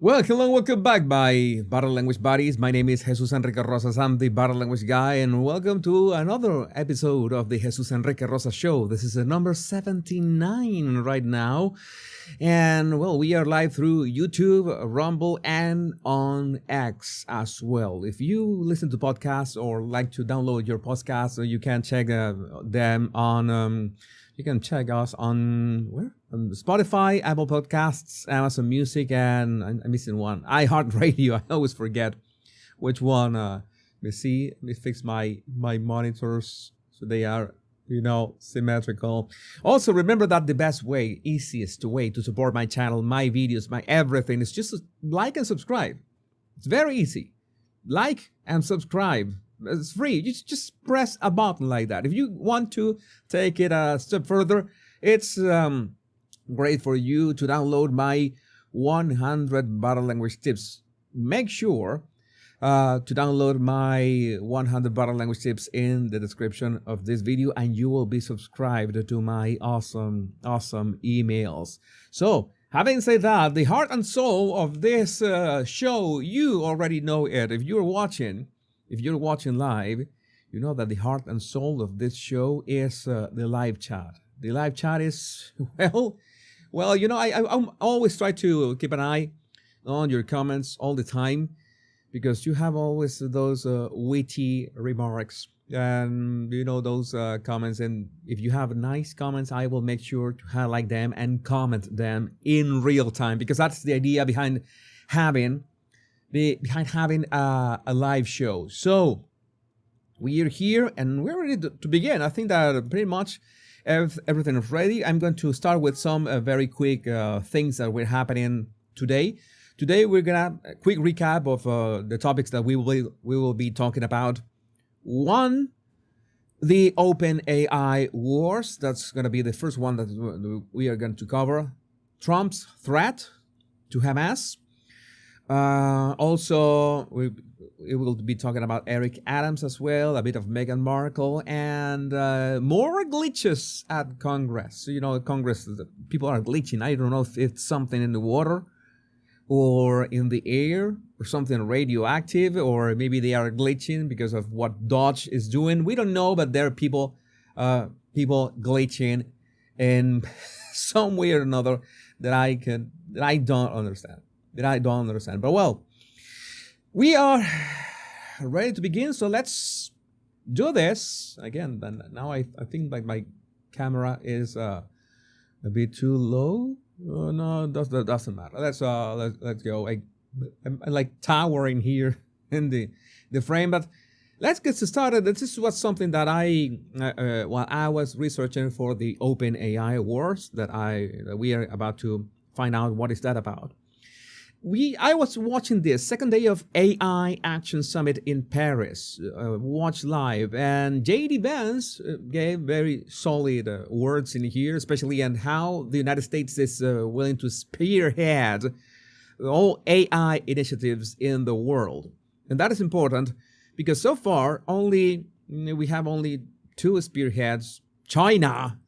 Well, hello, welcome back, my Battle Language buddies. My name is Jesus Enrique Rosas. I'm the Battle Language guy, and welcome to another episode of the Jesus Enrique Rosas Show. This is number 79 right now. And, well, we are live through YouTube, Rumble, and on X as well. If you listen to podcasts or like to download your podcasts, you can check them on... you can check us on where? On Spotify, Apple Podcasts, Amazon Music, and I'm missing one. iHeartRadio. I always forget which one. Let me fix my monitors so they are, symmetrical. Also, remember that the best way, easiest way to support my channel, my videos, my everything is just to like and subscribe. It's very easy. Like and subscribe. It's free. You just press a button like that. If you want to take it a step further, it's great for you to download my 100 Battle Language tips. Make sure to download my 100 Battle Language tips in the description of this video, and you will be subscribed to my awesome emails. So, having said that, the heart and soul of this show, you already know it. If you're watching live, you know that the heart and soul of this show is the live chat. The live chat is, I always try to keep an eye on your comments all the time, because you have always those witty remarks and, those comments. And if you have nice comments, I will make sure to highlight them and comment them in real time, because that's the idea behind having a live show. So we are here and we're ready to begin. I think that pretty much everything is ready. I'm going to start with some very quick things that were happening today. Today we're gonna a quick recap of the topics that we will be talking about. One, the OpenAI wars. That's going to be the first one that we are going to cover. Trump's threat to Hamas. Also, we will be talking about Eric Adams as well, a bit of Meghan Markle, and more glitches at Congress. So, Congress, people are glitching. I don't know if it's something in the water or in the air or something radioactive, or maybe they are glitching because of what Dodge is doing. We don't know, but there are people glitching in some way or another that I don't understand. But well, we are ready to begin, so let's do this again. Then now I think like my camera is a bit too low. No, that doesn't matter. Let's go. I'm like towering here in the frame, but let's get started. This was something that while I was researching for the OpenAI wars that we are about to find out what is that about. I was watching this second day of AI Action Summit in Paris, watch live, and J.D. Vance gave very solid words in here, especially on how the United States is willing to spearhead all AI initiatives in the world. And that is important because so far we have only two spearheads. China,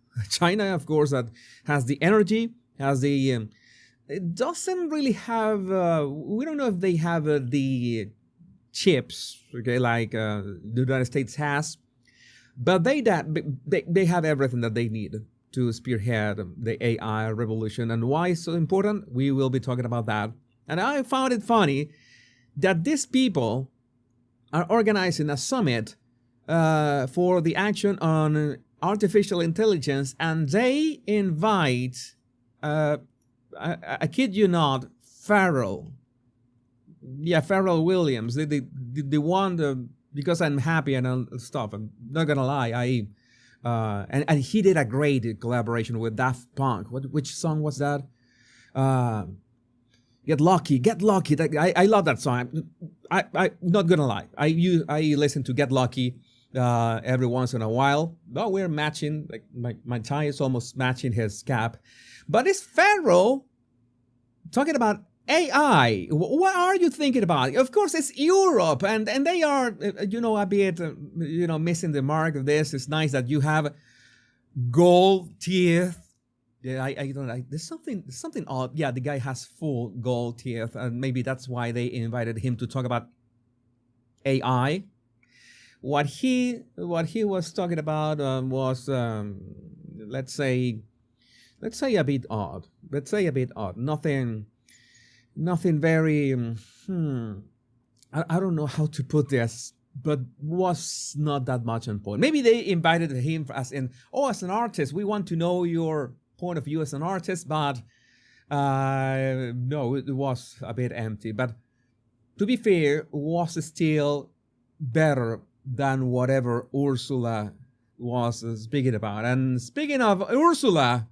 of course, that has the energy, has the... It doesn't really have, we don't know if they have the chips, okay, like the United States has, but they have everything that they need to spearhead the AI revolution. And why it's so important? We will be talking about that. And I found it funny that these people are organizing a summit for the action on artificial intelligence, and they invite... I kid you not, Pharrell Williams, the one, because I'm happy and stuff, I'm not gonna lie, and he did a great collaboration with Daft Punk. Which song was that? Get Lucky. I love that song. I'm not gonna lie, I listen to Get Lucky every once in a while. But we're matching, like my tie is almost matching his cap. But it's Pharrell talking about AI. What are you thinking about? Of course, it's Europe, and they are, a bit, missing the mark of this. It's nice that you have gold teeth Yeah, I don't like. There's something odd. Yeah, the guy has full gold teeth, and maybe that's why they invited him to talk about AI. What he was talking about was let's say a bit odd. Let's say a bit odd. Nothing very. I don't know how to put this, but was not that much on point. Maybe they invited him as an artist. We want to know your point of view as an artist, but no, it was a bit empty. But to be fair, was still better than whatever Ursula was speaking about. And speaking of Ursula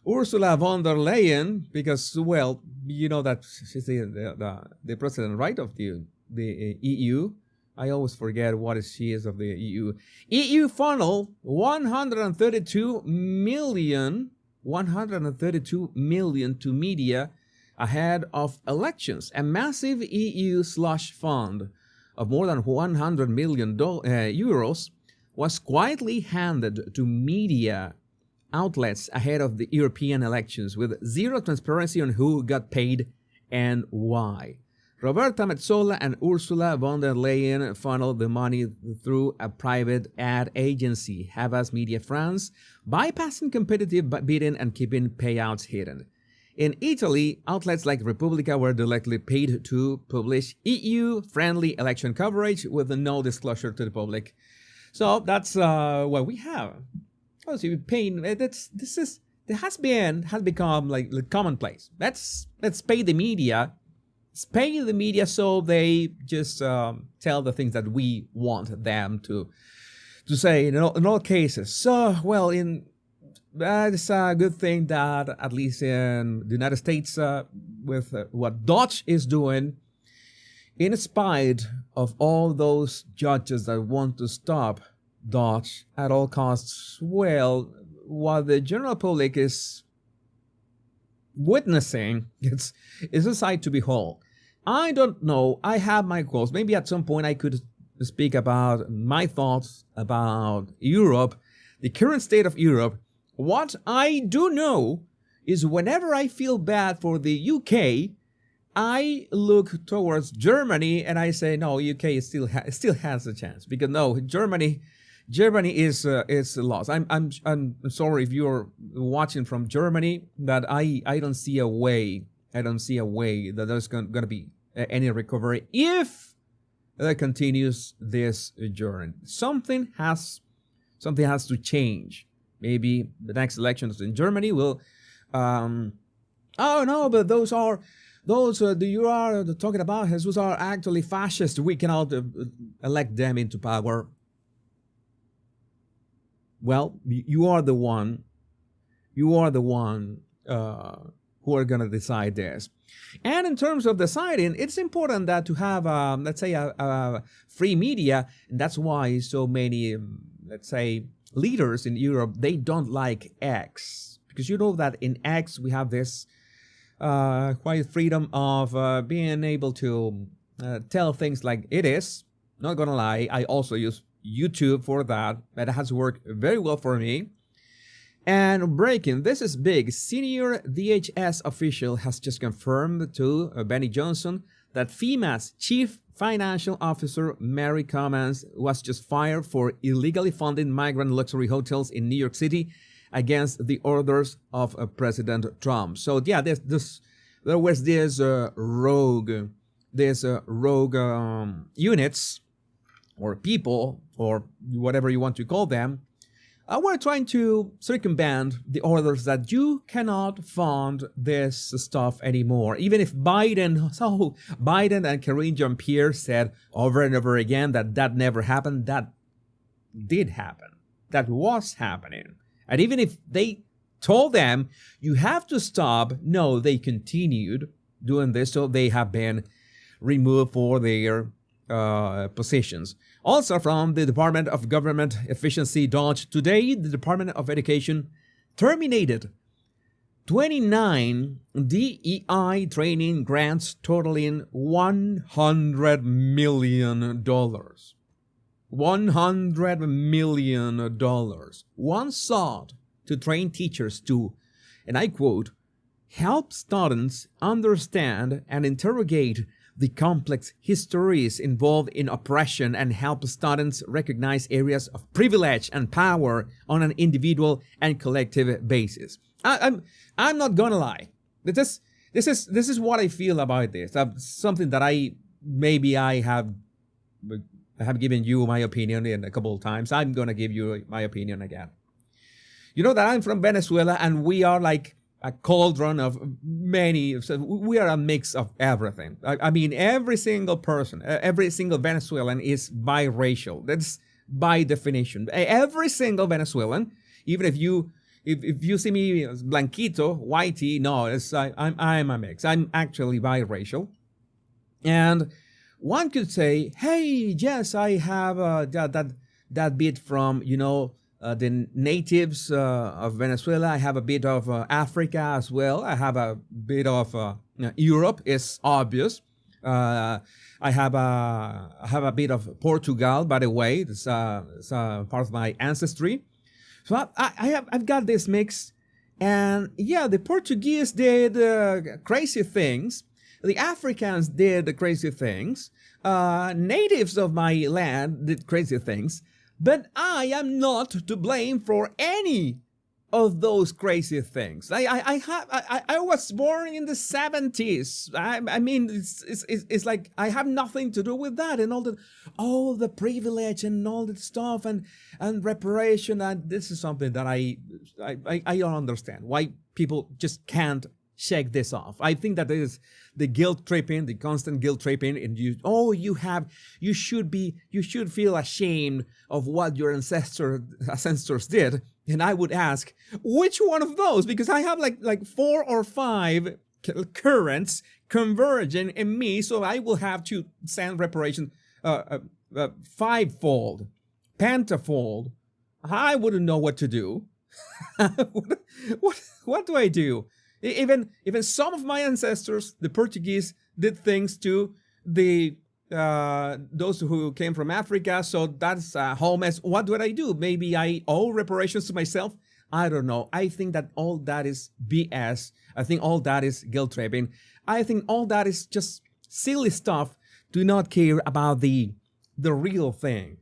von der Leyen, because, well, you know that she's the president, right, of the EU. I always forget she is of the EU. EU funnel 132 million to media ahead of elections. A massive EU slush fund of more than 100 million euros was quietly handed to media outlets ahead of the European elections, with zero transparency on who got paid and why. Roberta Metsola and Ursula von der Leyen funneled the money through a private ad agency, Havas Media France, bypassing competitive bidding and keeping payouts hidden. In Italy, outlets like Repubblica were directly paid to publish EU-friendly election coverage with no disclosure to the public. So that's what we have. Oh, so you're paying. Has become like commonplace. Let's pay the media. Let's pay the media so they just tell the things that we want them to say in all cases. So, well, it's a good thing that at least in the United States, with what Dodge is doing, in spite of all those judges that want to stop Dodge at all costs, well, what the general public is witnessing, it's a sight to behold. I don't know. I have my goals. Maybe at some point I could speak about my thoughts about Europe, the current state of Europe. What I do know is whenever I feel bad for the UK, I look towards Germany and I say, no, UK still has a chance, because no, Germany is lost. I'm sorry if you're watching from Germany, that I don't see a way. I don't see a way that there's going to be any recovery if that continues this journey. Something has to change. Maybe the next elections in Germany will. Oh no, but those you are talking about, Jesus, are actually fascist. We cannot elect them into power. Well, you are the one who are going to decide this. And in terms of deciding, it's important that to have, let's say, a free media. And that's why so many, let's say, leaders in Europe, they don't like X. Because you know that in X we have this quiet freedom of being able to tell things like it is. Not gonna lie, I also use YouTube for that. That has worked very well for me. And breaking, this is big. Senior DHS official has just confirmed to Benny Johnson that FEMA's chief financial officer, Mary Cummins, was just fired for illegally funding migrant luxury hotels in New York City against the orders of President Trump. So yeah, there was this rogue units or people or whatever you want to call them. We're trying to circumvent the orders that you cannot fund this stuff anymore. Even if Biden and Karine Jean-Pierre said over and over again that never happened, that did happen. That was happening. And even if they told them, you have to stop, no, they continued doing this, so they have been removed for their positions. Also from the Department of Government Efficiency Dodge, today the Department of Education terminated 29 DEI training grants totaling $100 million. $100 million. One sought to train teachers to and I quote, help students understand and interrogate the complex histories involved in oppression and help students recognize areas of privilege and power on an individual and collective basis. I'm not gonna lie. This is what I feel about this. Something that I have given you my opinion in a couple of times. I'm gonna give you my opinion again. You know that I'm from Venezuela, and we are like a cauldron of many. So we are a mix of everything. I mean, every single person, every single Venezuelan is biracial. That's by definition. Every single Venezuelan, even if you see me blanquito, whitey, no, I'm a mix. I'm actually biracial, and one could say, hey, yes, I have that bit from the natives of Venezuela. I have a bit of Africa as well. I have a bit of Europe. It's obvious. I have a bit of Portugal, by the way. It's part of my ancestry. So I've got this mix, and yeah, the Portuguese did crazy things. The Africans did crazy things. Natives of my land did crazy things. But I am not to blame for any of those crazy things. I was born in the 70s. I mean, it's like I have nothing to do with that, and all the privilege and all that stuff and reparation. And this is something that I don't understand why people just can't shake this off. I think that is the guilt tripping, the constant guilt tripping, and you should feel ashamed of what your ancestors did. And I would ask, which one of those? Because I have like 4 or 5 currents converging in me, so I will have to send reparation 5-fold, pentafold. I wouldn't know what to do. What do I do? Even some of my ancestors, the Portuguese, did things to the those who came from Africa. So that's a whole mess. What do I do? Maybe I owe reparations to myself. I don't know. I think that all that is BS. I think all that is guilt tripping. I think all that is just silly stuff. Do not care about the real thing.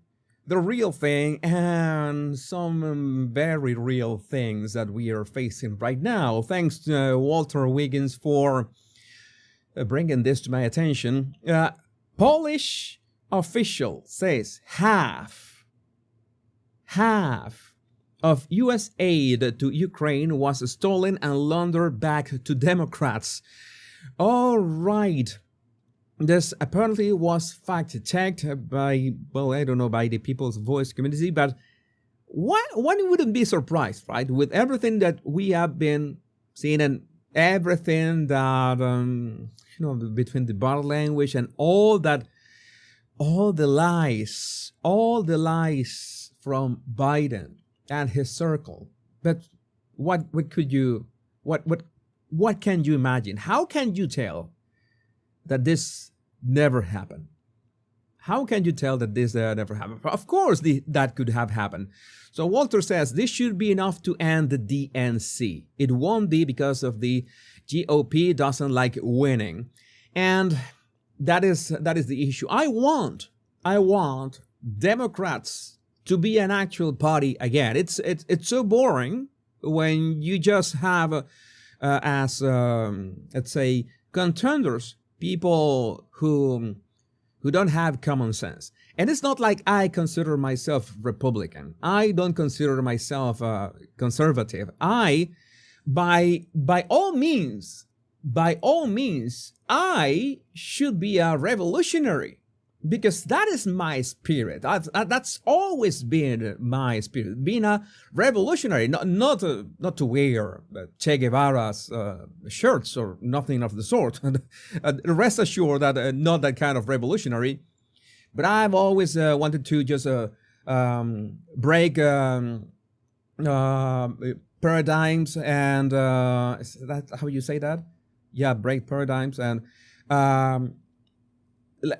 The real thing, and some very real things that we are facing right now. Thanks to Walter Wiggins for bringing this to my attention. Polish official says half of U.S. aid to Ukraine was stolen and laundered back to Democrats. All right. This apparently was fact-checked by, well, I don't know, by the People's Voice community, but one wouldn't be surprised, right? With everything that we have been seeing and everything that, between the body language and all the lies from Biden and his circle. But what can you imagine? How can you tell that this never happened? How can you tell that this never happened? Of course, that could have happened. So Walter says this should be enough to end the DNC. It won't be because of the GOP doesn't like winning, and that is the issue. I want Democrats to be an actual party again. It's so boring when you just have as let's say contenders people who don't have common sense. And it's not like I consider myself Republican. I don't consider myself conservative. By all means, I should be a revolutionary, because that is my spirit. That's always been my spirit, being a revolutionary, not to wear Che Guevara's shirts or nothing of the sort. Rest assured that not that kind of revolutionary. But I've always wanted to just break paradigms, and is that how you say that? Yeah, break paradigms, and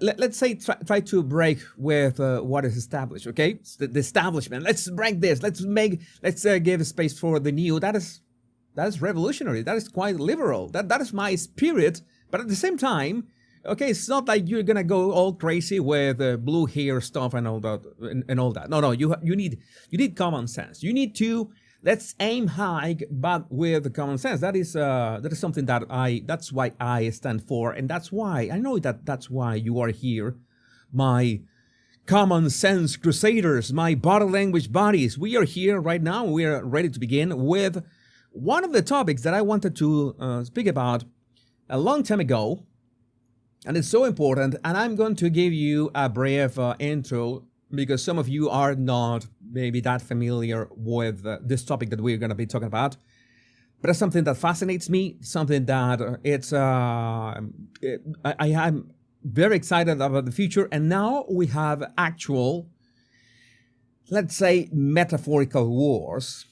let's say try to break with what is established. Okay, the establishment. Let's break this. Let's give space for the new. That is That is revolutionary. That is quite liberal. That is my spirit. But at the same time, okay, it's not like you're gonna go all crazy with blue hair stuff and all that and all that. No, you need common sense. You need to let's aim high, but with common sense. That is something that's why I stand for, and that's why I know that's why you are here, my common sense crusaders, my body language buddies. We are here right now. We are ready to begin with one of the topics that I wanted to speak about a long time ago, and it's so important. And I'm going to give you a brief intro because some of you are not maybe that familiar with this topic that we're going to be talking about. But it's something that fascinates me, something that I am very excited about the future. And now we have actual, let's say, metaphorical wars.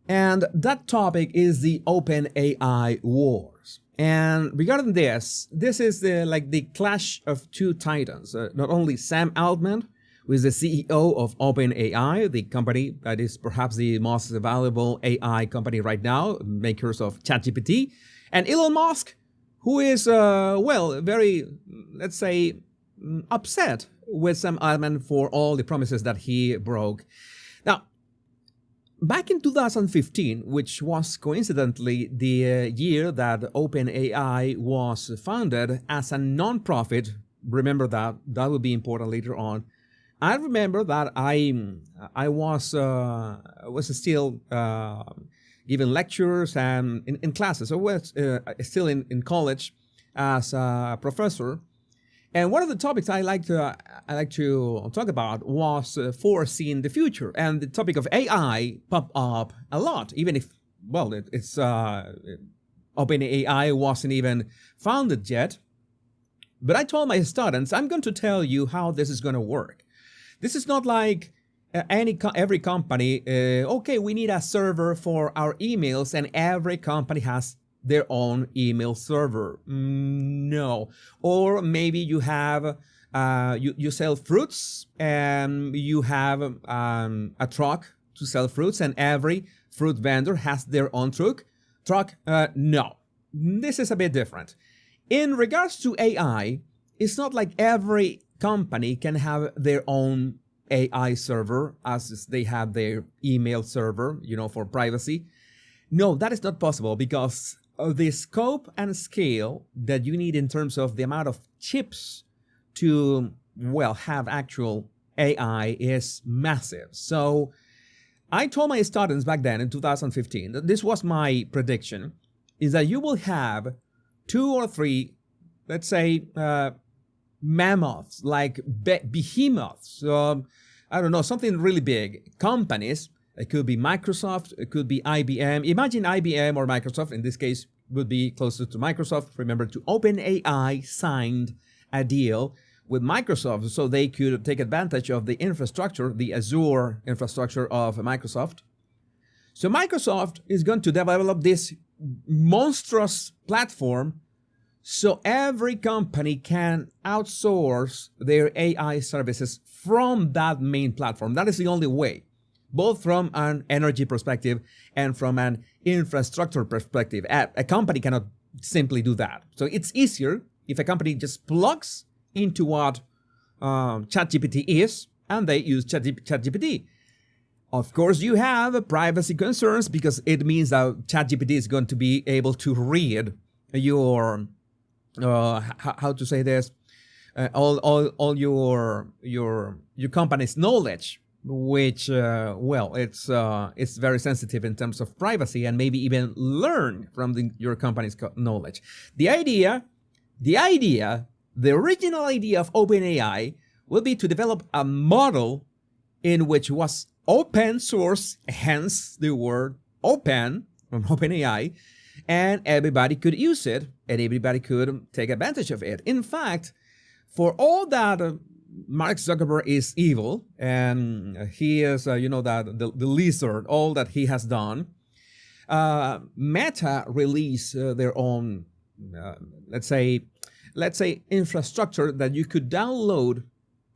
And that topic is the OpenAI wars. And regarding this is the clash of two titans. Not only Sam Altman, who is the CEO of OpenAI, the company that is perhaps the most valuable AI company right now, makers of ChatGPT, and Elon Musk, who is, very, let's say, upset with Sam Altman for all the promises that he broke. Now, back in 2015, which was coincidentally the year that OpenAI was founded as a non-profit, remember that will be important later on. I remember that I was still giving lectures and in classes. I was still in college as a professor. And one of the topics I like to talk about was foreseeing the future, and the topic of AI popped up a lot. Even if, it's OpenAI wasn't even founded yet, but I told my students I'm going to tell you how this is going to work. This is not like every company. Okay, we need a server for our emails, and every company has their own email server. No. Or maybe you have, you sell fruits and you have a truck to sell fruits, and every fruit vendor has their own truck. No. This is a bit different. In regards to AI, it's not like every company can have their own AI server as they have their email server, for privacy. No, that is not possible because the scope and scale that you need in terms of the amount of chips to, have actual AI is massive. So I told my students back then in 2015 that this was my prediction, is that you will have 2 or 3, let's say, mammoths, like behemoths, I don't know, something really big, companies. It could be Microsoft, it could be IBM. Imagine IBM or Microsoft, in this case, would be closer to Microsoft. Remember, to OpenAI signed a deal with Microsoft so they could take advantage of the infrastructure, the Azure infrastructure of Microsoft. So Microsoft is going to develop this monstrous platform so every company can outsource their AI services from that main platform. That is the only way, both from an energy perspective and from an infrastructure perspective. A company cannot simply do that. So it's easier if a company just plugs into what ChatGPT is, and they use ChatGPT. Of course, you have privacy concerns because it means that ChatGPT is going to be able to read your, how to say this, all your company's knowledge, which it's very sensitive in terms of privacy, and maybe even learn from your company's knowledge. The original idea of OpenAI will be to develop a model in which was open source, hence the word open from OpenAI, and everybody could use it and everybody could take advantage of it. In fact, for all that Mark Zuckerberg is evil, and he is, the lizard, all that he has done, Meta released their own, let's say, infrastructure that you could download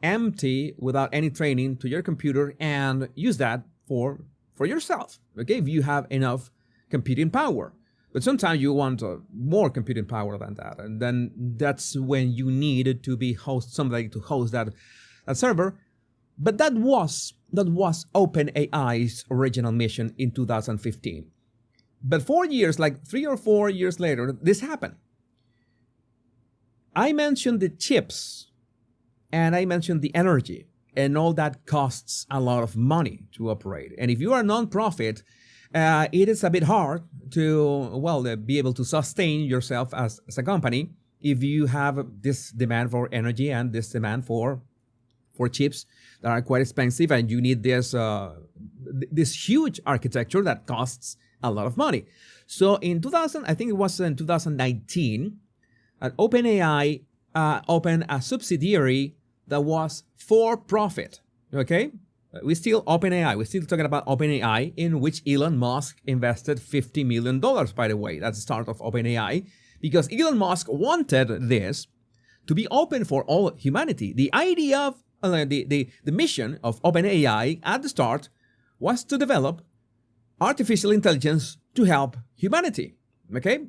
empty without any training to your computer and use that for for yourself, okay, if you have enough computing power. But sometimes you want more computing power than that, and then that's when you need to be somebody to host that server. But that was OpenAI's original mission in 2015. But 4 years, like 3 or 4 years later, this happened. I mentioned the chips, and I mentioned the energy, and all that costs a lot of money to operate. And if you are a nonprofit, it is a bit hard to, be able to sustain yourself as a company if you have this demand for energy and this demand for chips that are quite expensive, and you need this huge architecture that costs a lot of money. So in 2019, OpenAI opened a subsidiary that was for profit. Okay, we're still OpenAI. We're still talking about OpenAI, in which Elon Musk invested $50 million, by the way. That's the start of OpenAI, because Elon Musk wanted this to be open for all humanity. The idea of the mission of OpenAI at the start was to develop artificial intelligence to help humanity. Okay,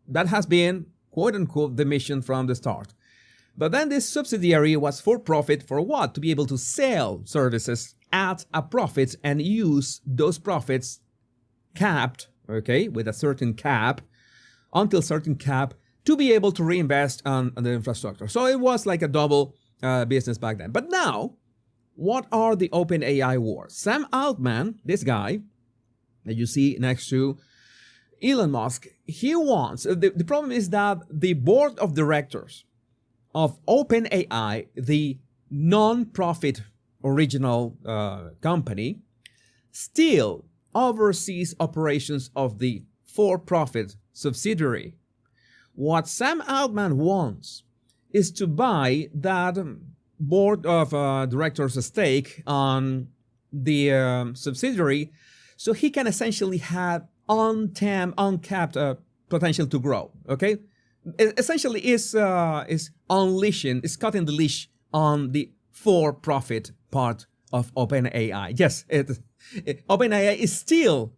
that has been, quote unquote, the mission from the start. But then this subsidiary was for profit for what? To be able to sell services at a profit and use those profits capped, okay, with a certain cap, until certain cap, to be able to reinvest on the infrastructure. So it was like a double business back then. But now, what are the OpenAI wars? Sam Altman, this guy that you see next to Elon Musk, he wants, the problem is that the board of directors of OpenAI, the non-profit original company, still oversees operations of the for-profit subsidiary. What Sam Altman wants is to buy that board of directors' stake on the subsidiary, so he can essentially have uncapped potential to grow. Okay, essentially is unleashing, is cutting the leash on the for-profit part of OpenAI. Yes, OpenAI is still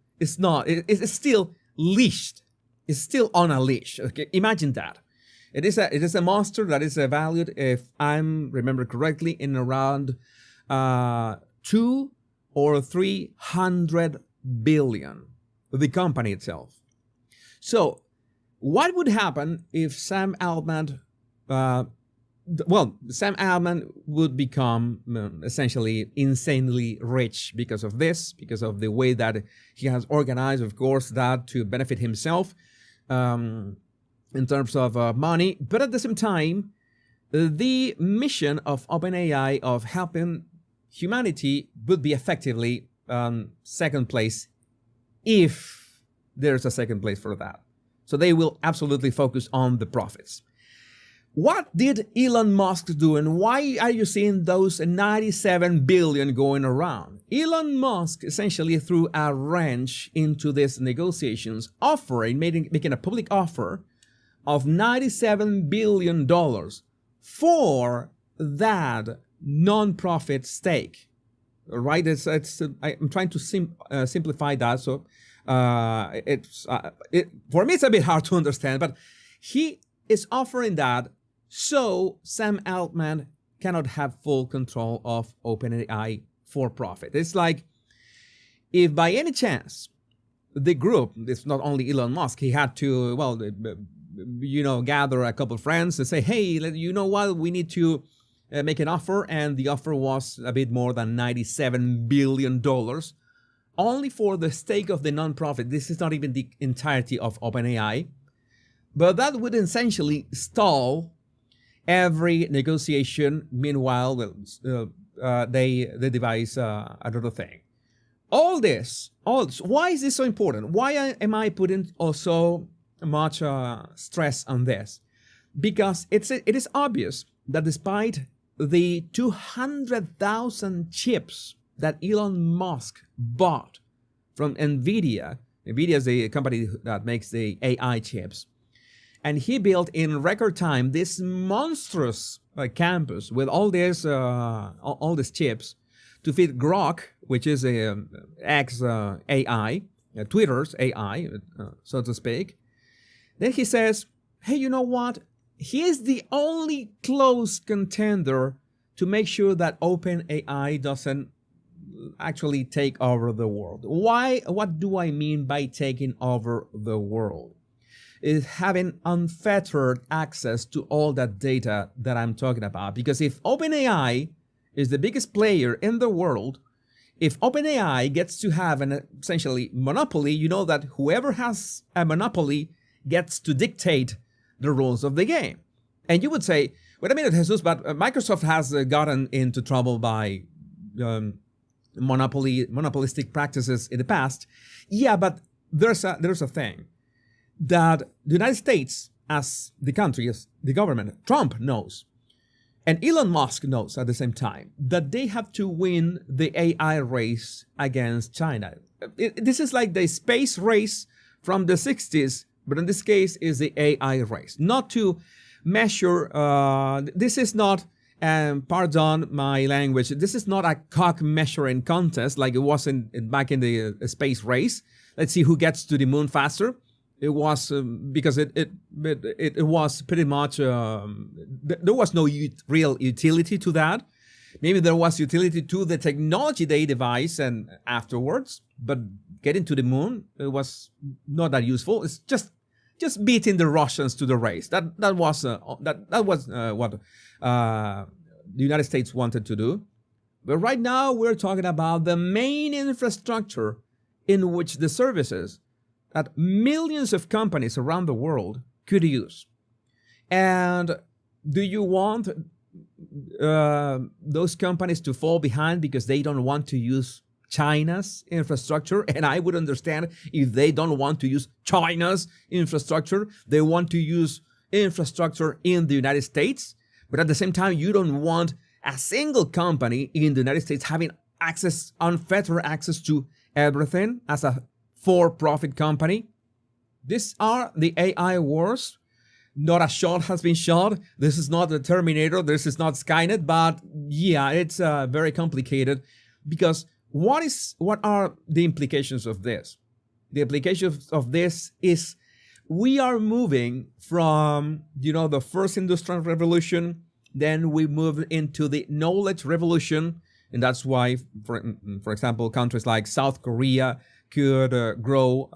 leashed. It's still on a leash. Okay, imagine that. It is a monster that is valued, if I remember correctly, in around 200 or 300 billion. The company itself. So, what would happen if Sam Altman? Sam Altman would become essentially insanely rich because of this, because of the way that he has organized, of course, that to benefit himself in terms of money. But at the same time, the mission of OpenAI of helping humanity would be effectively second place, if there's a second place for that. So they will absolutely focus on the profits. What did Elon Musk do, and why are you seeing those 97 billion going around? Elon Musk essentially threw a wrench into these negotiations, making a public offer of $97 billion for that non-profit stake. Right? I'm trying to simplify that. So for me, it's a bit hard to understand, but he is offering that so Sam Altman cannot have full control of OpenAI for profit. It's like, if by any chance the group, it's not only Elon Musk, he had to, gather a couple of friends and say, hey, you know what, we need to make an offer, and the offer was a bit more than $97 billion, only for the stake of the nonprofit. This is not even the entirety of OpenAI, but that would essentially stall every negotiation. Meanwhile, they devise another thing. All this, why is this so important? Why am I putting also much stress on this? Because it is obvious that despite the 200,000 chips that Elon Musk bought from NVIDIA is the company that makes the AI chips, and he built in record time this monstrous campus with all these chips to feed Grok, which is a ex AI, Twitter's AI, so to speak. Then he says, hey, you know what? He is the only close contender to make sure that OpenAI doesn't actually take over the world. Why? What do I mean by taking over the world? Is having unfettered access to all that data that I'm talking about. Because if OpenAI is the biggest player in the world, if OpenAI gets to have an essentially monopoly, you know that whoever has a monopoly gets to dictate the rules of the game. And you would say, wait a minute, Jesus, but Microsoft has gotten into trouble by monopolistic practices in the past. Yeah, but there's a thing that the United States, as the country, as the government, Trump knows, and Elon Musk knows at the same time, that they have to win the AI race against China. This is like the space race from the 60s, but in this case is the AI race. Not to measure, this is not, pardon my language, this is not a cock measuring contest like it was back in the space race. Let's see who gets to the moon faster. It was because it was pretty much, there was no real utility to that. Maybe there was utility to the technology they devised and afterwards, but getting to the moon, it was not that useful. It's just beating the Russians to the race. That was what the United States wanted to do. But right now we're talking about the main infrastructure in which the services that millions of companies around the world could use. And do you want those companies to fall behind because they don't want to use China's infrastructure? And I would understand if they don't want to use China's infrastructure, they want to use infrastructure in the United States. But at the same time, you don't want a single company in the United States having access, unfettered access to everything as a for-profit company. These are the AI wars. Not a shot has been shot. This is not the Terminator. This is not Skynet. But yeah, it's very complicated because what are the implications of this? The implications of this is we are moving from, the first industrial revolution, then we move into the knowledge revolution. And that's why, for example, countries like South Korea could grow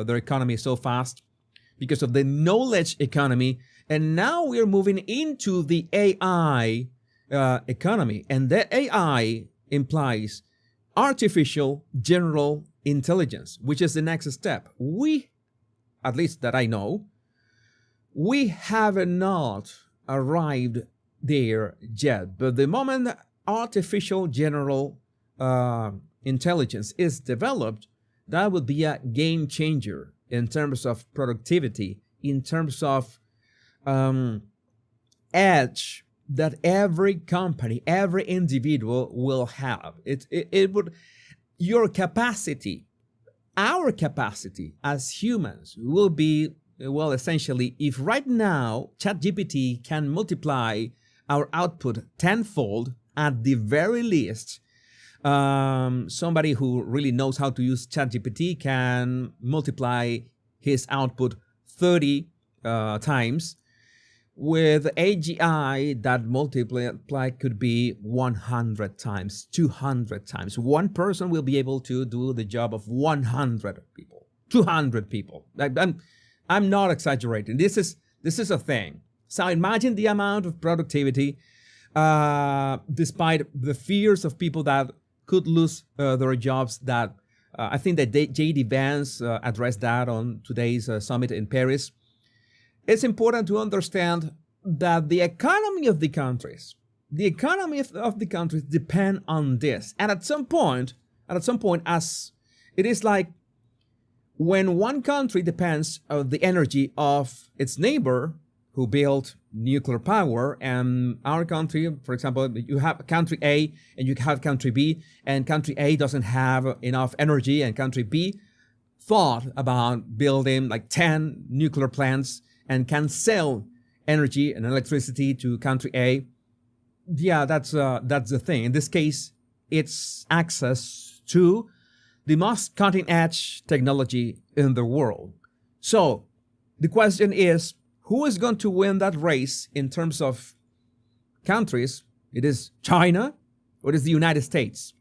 their economy so fast because of the knowledge economy. And now we're moving into the AI economy. And that AI implies artificial general intelligence, which is the next step. We, at least that I know, we have not arrived there yet. But the moment artificial general intelligence is developed, that would be a game changer in terms of productivity, in terms of edge that every company, every individual will have. It would, your capacity, our capacity as humans will be, well, essentially, if right now ChatGPT can multiply our output tenfold at the very least, somebody who really knows how to use ChatGPT can multiply his output 30 times. With AGI, that multiply could be 100 times, 200 times. One person will be able to do the job of 100 people, 200 people. I'm not exaggerating. This is a thing. So imagine the amount of productivity, despite the fears of people that could lose their jobs. That I think that J.D. Vance addressed that on today's summit in Paris. It's important to understand that the economy of the countries depend on this. And at some point, as it is like when one country depends on the energy of its neighbor who built nuclear power, and our country, for example, you have country A and you have country B, and country A doesn't have enough energy, and country B thought about building like 10 nuclear plants and can sell energy and electricity to country A. Yeah, that's the thing. In this case, it's access to the most cutting-edge technology in the world. So the question is, who is going to win that race in terms of countries? It is China or it is the United States?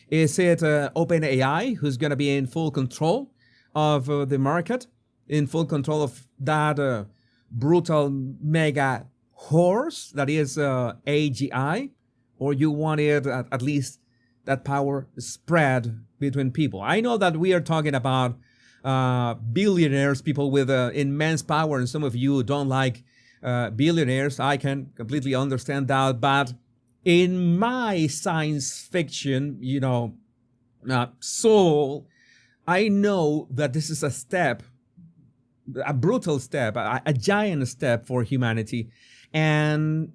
Is it OpenAI who's going to be in full control of the market, in full control of that brutal mega horse that is AGI? Or you want it at least that power spread between people? I know that we are talking about billionaires, people with immense power, and some of you don't like billionaires. I can completely understand that, but in my science fiction, soul, I know that this is a step, a brutal step, a giant step for humanity, and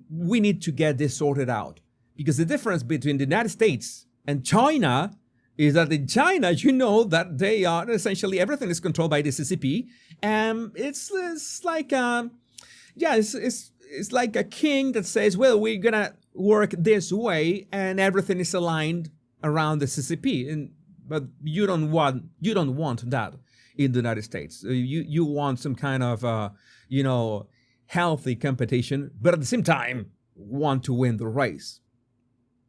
we need to get this sorted out. Because the difference between the United States and China is that in China, that they are essentially, everything is controlled by the CCP, and it's like it's like a king that says, well, we're gonna work this way, and everything is aligned around the CCP. But you don't want that in the United States. You want some kind of healthy competition, but at the same time want to win the race.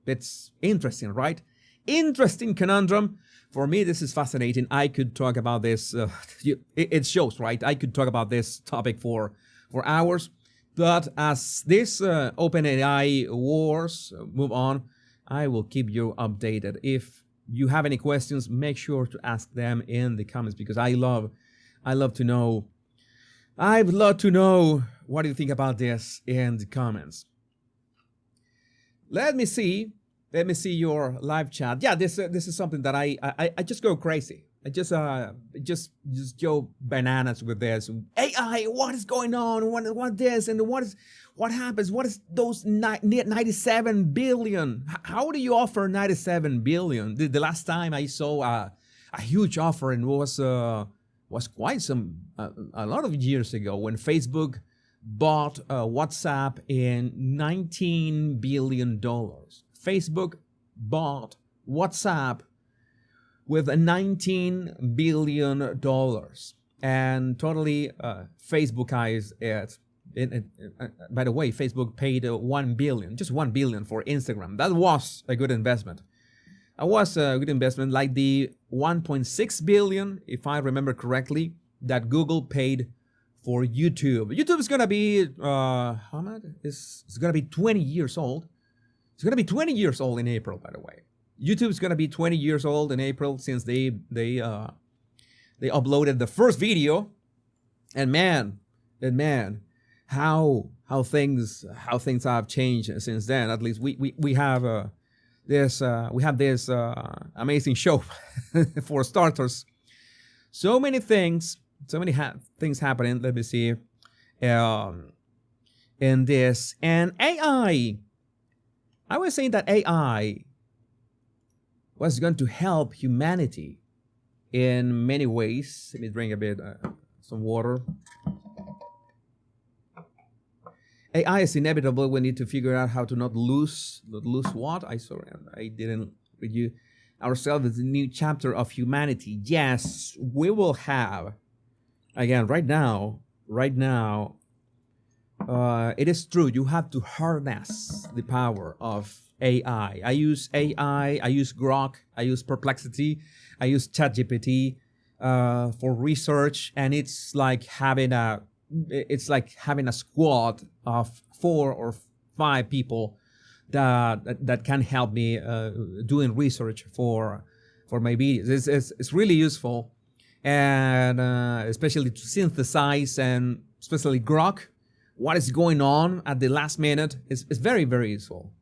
It's interesting, right? Interesting conundrum. For me, this is fascinating. I could talk about this. It shows, right? I could talk about this topic for hours. But as this OpenAI wars move on, I will keep you updated. If you have any questions, make sure to ask them in the comments, because I love to know. I'd love to know what you think about this in the comments. Let me see your live chat. Yeah, this is something that I just go crazy. I just go bananas with this. AI, what is going on? What this and what happens? What is those 97 billion? How do you offer 97 billion? The last time I saw a huge offer, and was quite a lot of years ago, when Facebook bought WhatsApp in $19 billion. Facebook bought WhatsApp with $19 billion, and totally Facebookized it. By the way, Facebook paid $1 billion, just $1 billion for Instagram. That was a good investment. It was a good investment, like the $1.6 billion, if I remember correctly, that Google paid for YouTube. YouTube is gonna be how much? It's gonna be 20 years old. It's gonna be 20 years old in April, by the way. YouTube is gonna be 20 years old in April, since they uploaded the first video, and man, how things have changed since then. At least we have this amazing show for starters. So many things happening. Let me see in this, and AI. I was saying that AI was going to help humanity in many ways. Let me drink a bit some water. AI is inevitable. We need to figure out how to not lose what? I didn't read you. Ourselves is a new chapter of humanity. Yes, we will have. Again, right now, it is true. You have to harness the power of AI. I use AI. I use Grok. I use Perplexity. I use ChatGPT for research, and it's like having a squad of 4 or 5 people that can help me doing research for my videos. It's really useful, and especially to synthesize, and especially Grok, what is going on at the last minute is very, very useful.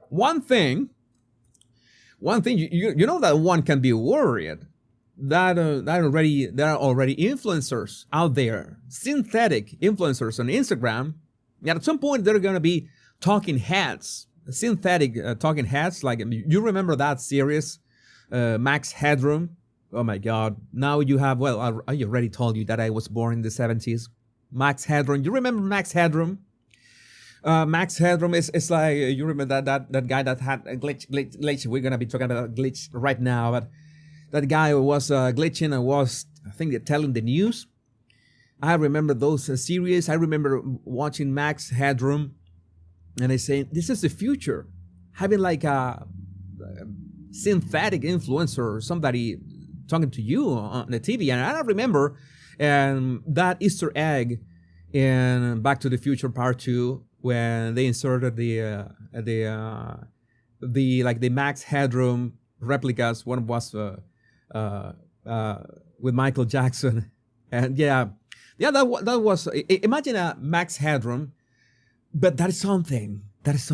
One thing, you know that one can be worried that there are already influencers out there, synthetic influencers on Instagram. And at some point, they're going to be talking heads, synthetic talking heads. Like, you remember that series, Max Headroom? Oh my God. Now you have, well, I already told you that I was born in the 70s. Max Headroom. You remember Max Headroom? Max Headroom is like, you remember that guy that had a glitch. We're gonna be talking about a glitch right now, but that guy was glitching and was, I think, telling the news. I remember those series. I remember watching Max Headroom, and they say this is the future, having like a synthetic influencer or somebody talking to you on the TV. And I remember that Easter egg in Back to the Future Part 2 when they inserted the Max Headroom replicas. One was with Michael Jackson, and that was, imagine a Max Headroom, but that is something. That is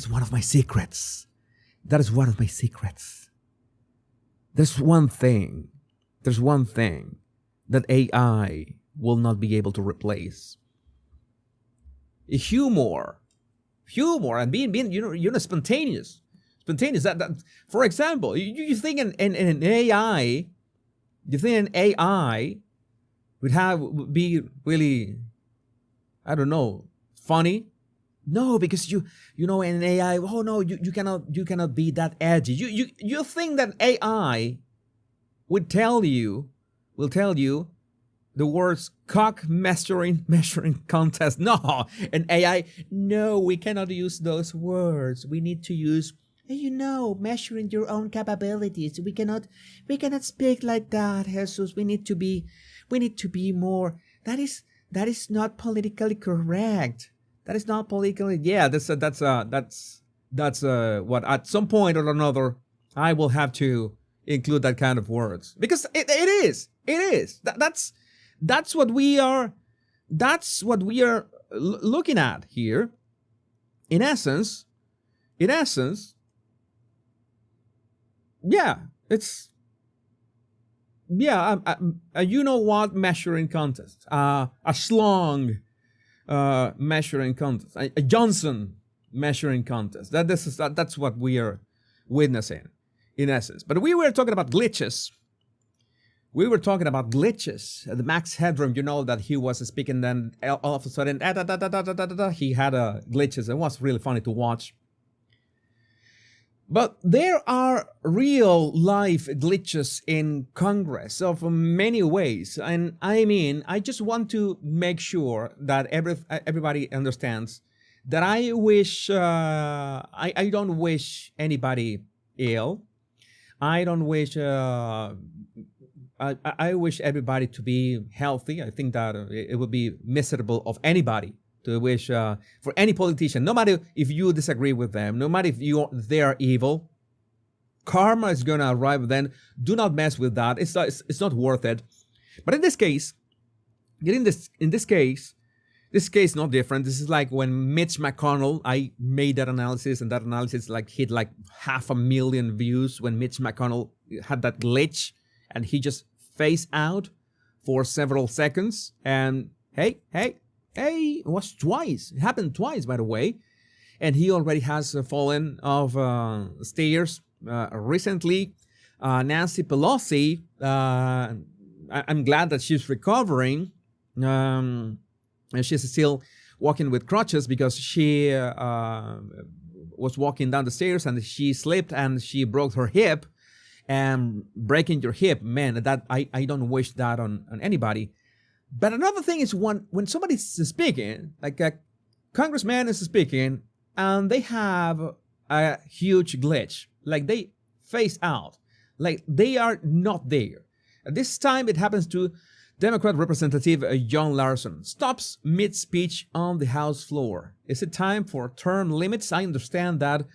one of my secrets. There's one thing that AI will not be able to replace. Humor, and being spontaneous. That for example, you think an AI, would be really, I don't know, funny? No, because you know an AI. Oh no, you cannot be that edgy. You think that AI will tell you the words cock measuring contest? No, an AI. No, we cannot use those words. We need to use, measuring your own capabilities. We cannot speak like that, Jesus. We need to be more. That is not politically correct. That is not politically. Yeah, that's what at some point or another I will have to include that kind of words, because it is. That's what we are. That's what we are looking at here. In essence, yeah, it's. Yeah, you know what? Measuring contest, a Schlong measuring contest, a Johnson measuring contest. That's what we are witnessing, in essence. But we were talking about glitches. The Max Headroom, that he was speaking, then all of a sudden, he had glitches. It was really funny to watch. But there are real life glitches in Congress of many ways. And I just want to make sure that everybody understands that I don't wish anybody ill. I don't wish, I wish everybody to be healthy. I think that it would be miserable of anybody to wish for any politician, no matter if you disagree with them, no matter if they are evil. Karma is gonna arrive. Then do not mess with that. It's not worth it. But in this case, this case no different. This is like when Mitch McConnell. I made that analysis, and that analysis hit 500,000 views when Mitch McConnell had that glitch, and he just phased out for several seconds. And hey. It was twice. It happened twice, by the way. And he already has fallen off stairs recently. Nancy Pelosi, I'm glad that she's recovering. And she's still walking with crutches because she was walking down the stairs and she slipped and she broke her hip. And breaking your hip, man, that I don't wish that on anybody. But another thing is when somebody's speaking, like a congressman is speaking, and they have a huge glitch, like they phase out, like they are not there. At this time, it happens to Democrat Representative John Larson. Stops mid-speech on the House floor. Is it time for term limits? I understand that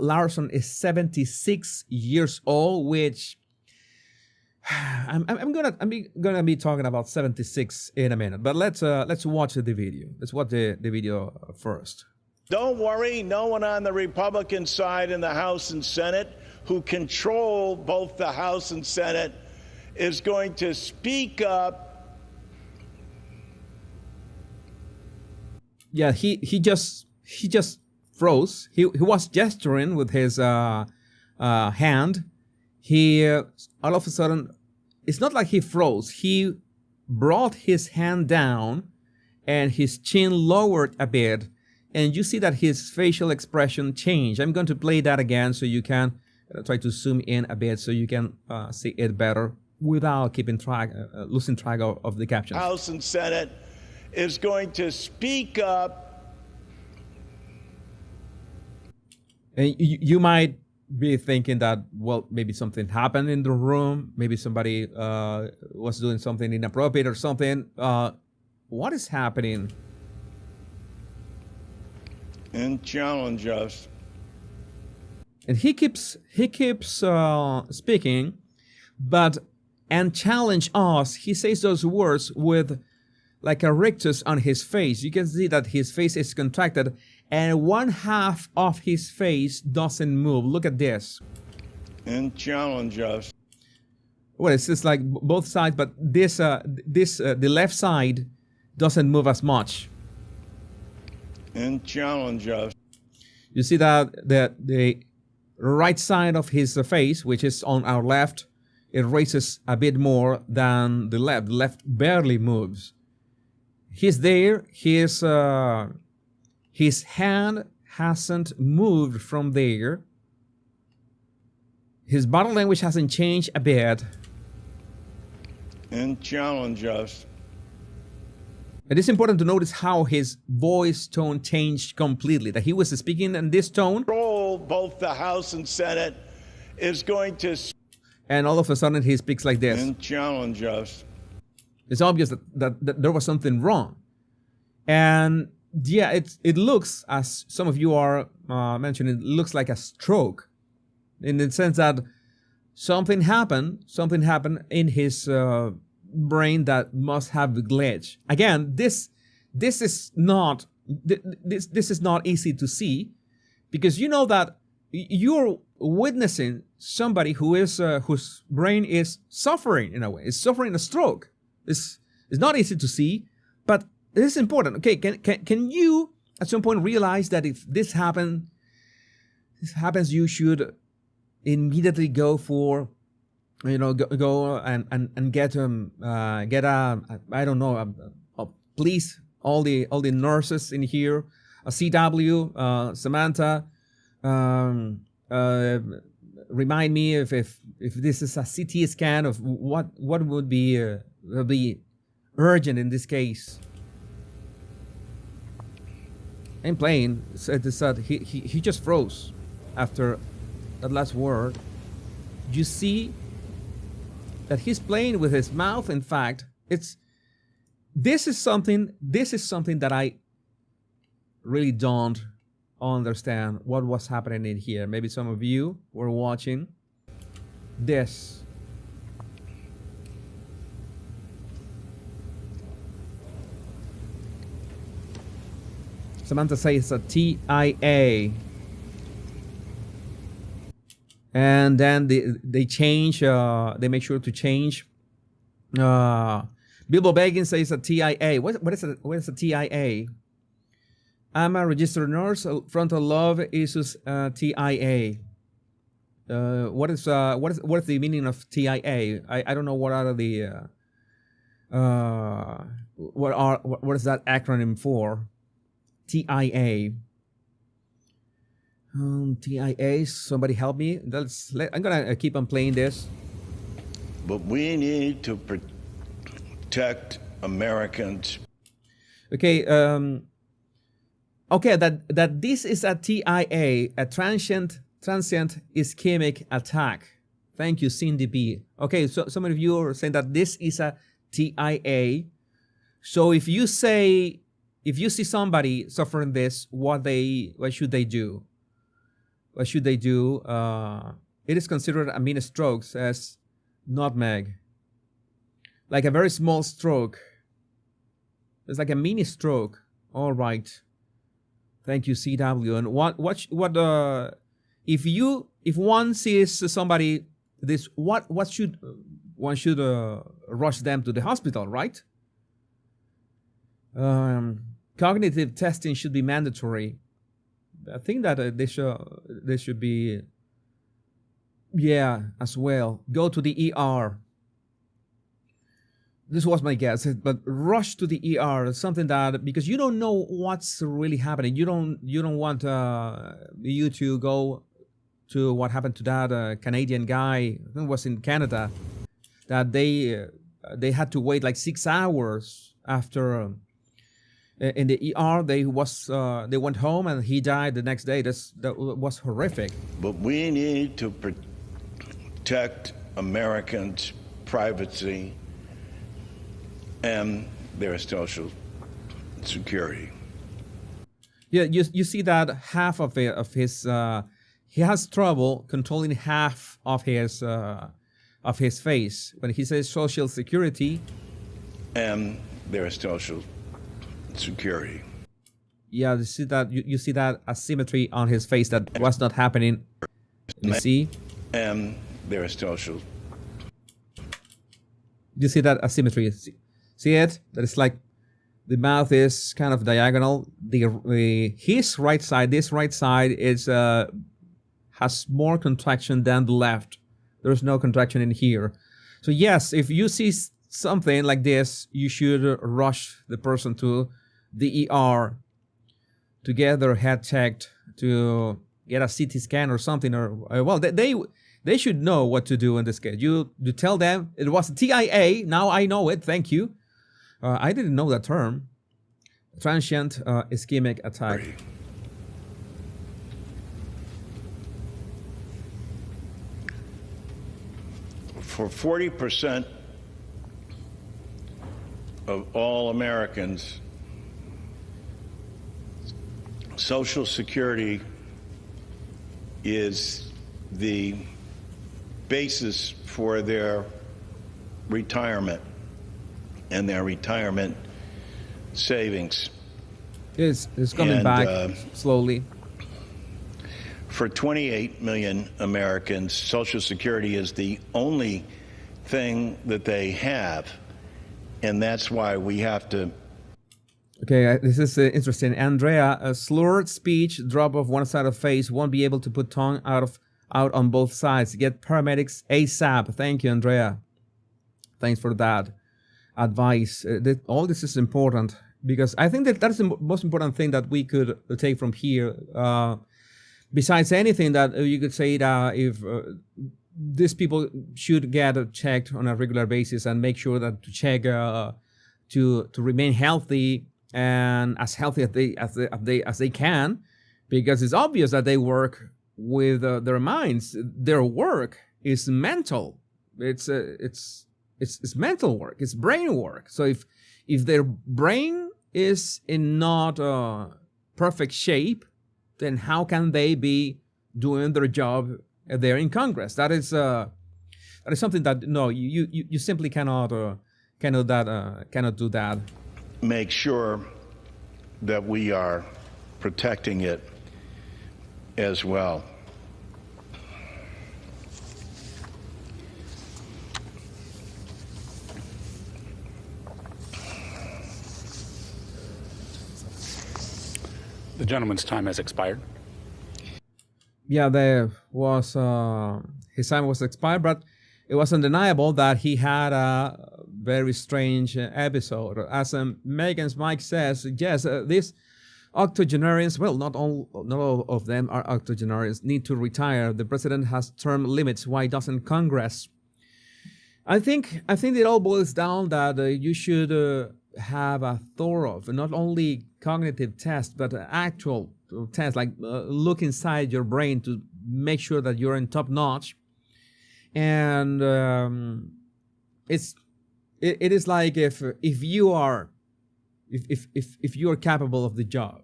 Larson is 76 years old, which I'm gonna be talking about 76 in a minute, but let's watch the video. Let's watch the video first. Don't worry, no one on the Republican side in the House and Senate, who control both the House and Senate, is going to speak up. Yeah, he just froze. He was gesturing with his hand. He all of a sudden, it's not like he froze. He brought his hand down and his chin lowered a bit, and you see that his facial expression changed. I'm going to play that again so you can try to zoom in a bit so you can see it better without keeping track, losing track of the captions. House and Senate is going to speak up. And you might be thinking that, well, maybe something happened in the room, maybe somebody was doing something inappropriate or something. What is happening? And challenge us. And he keeps speaking, but and challenge us. He says those words with like a rictus on his face. You can see that his face is contracted, and one half of his face doesn't move. Look at this. And challenge us. Well, it's just like both sides, but the left side doesn't move as much. And challenge us. You see that the right side of his face, which is on our left, it raises a bit more than the left. The left barely moves. He's there. His hand hasn't moved from there. His body language hasn't changed a bit. And challenge us. It is important to notice how his voice tone changed completely. That he was speaking in this tone. Both the House and Senate is going to. And all of a sudden he speaks like this. And challenge us. It's obvious that there was something wrong. And yeah, it looks, as some of you are mentioning, it looks like a stroke. In the sense that something happened in his brain that must have glitched. Again, this is not easy to see, because you know that you're witnessing somebody who is whose brain is suffering in a way. Is suffering a stroke. It's not easy to see, but it is important. Okay, can you at some point realize that if this happens, you should immediately go for, go and get a I don't know, please, all the nurses in here, a CW, Samantha, remind me if this is a CT scan of what would be urgent in this case. I'm playing. He just froze after that last word. You see that he's playing with his mouth. In fact, this is something that I really don't understand what was happening in here. Maybe some of you were watching this. Samantha says a TIA. And then they change, they make sure to change. Bilbo Baggins says a TIA. What is a TIA? I'm a registered nurse. Frontal lobe is TIA. What is the meaning of TIA? I don't know what are the what is that acronym for? TIA. TIA. Somebody help me. I'm gonna keep on playing this. But we need to protect Americans. Okay. Okay. That this is a TIA, a transient ischemic attack. Thank you, Cindy B. Okay. So some of you are saying that this is a TIA. So if you see somebody suffering this, what should they do? What should they do? It is considered a mini stroke, says Nutmeg. Like a very small stroke. It's like a mini stroke. All right. Thank you, CW. And if one sees somebody this, what should one should rush them to the hospital, right? Cognitive testing should be mandatory. I think that they should be, yeah, as well. Go to the ER. this was my guess, but rush to the ER, something that, because you don't know what's really happening. You don't want you to go to what happened to that Canadian guy, I think it was in Canada, that they had to wait like 6 hours after in the ER. They went home and he died the next day. That was horrific. But we need to protect Americans' privacy and their social security. Yeah, you see that half of his he has trouble controlling half of his face when he says social security and their social security. Yeah, you see that you see that asymmetry on his face that was not happening. You see, and their social. You see that asymmetry. See it? That it's like the mouth is kind of diagonal. His right side, this right side, is has more contraction than the left. There's no contraction in here. So yes, if you see something like this, you should rush the person to the ER to get their head checked, to get a CT scan or something. Or well, they should know what to do in this case. You tell them it was TIA. Now I know it. Thank you. I didn't know that term. Transient ischemic attack. For 40% of all Americans, Social Security is the basis for their retirement and their retirement savings. It's coming back slowly. For 28 million Americans, Social Security is the only thing that they have, and that's why we have to. Okay, this is interesting. Andrea, a slurred speech, drop of one side of face, won't be able to put tongue out on both sides. Get paramedics ASAP. Thank you, Andrea. Thanks for that advice. All this is important because I think that's the most important thing that we could take from here. Besides anything that you could say that if these people should get checked on a regular basis and make sure that to check to remain healthy and as healthy as they can, because it's obvious that they work with their minds. Their work is mental. It's mental work. It's brain work. So if their brain is in not perfect shape, then how can they be doing their job there in Congress? That is something that you simply cannot do that. Make sure that we are protecting it as well. The gentleman's time has expired. Yeah, there was his time was expired, but it was undeniable that he had a very strange episode. As Meghan's Mike says, yes, these octogenarians, well, not all of them are octogenarians, need to retire. The president has term limits. Why doesn't Congress? I think it all boils down that you should have a thorough, not only cognitive test, but actual test, like look inside your brain to make sure that you're in top notch. And it is like if you are capable of the job,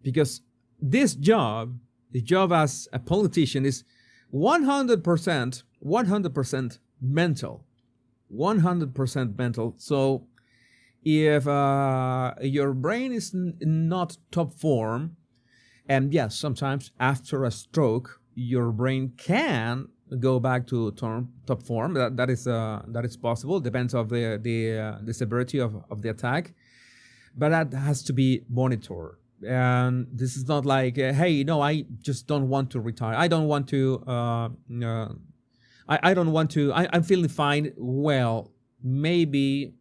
because this job, the job as a politician, is 100% mental, 100% mental. So if your brain is not top form, and yes, sometimes after a stroke, your brain can go back to top form. That is possible. Depends on the severity of the attack, but that has to be monitored. And this is not like, hey, no, I just don't want to retire. I don't want to. I don't want to. I'm feeling fine. Well, maybe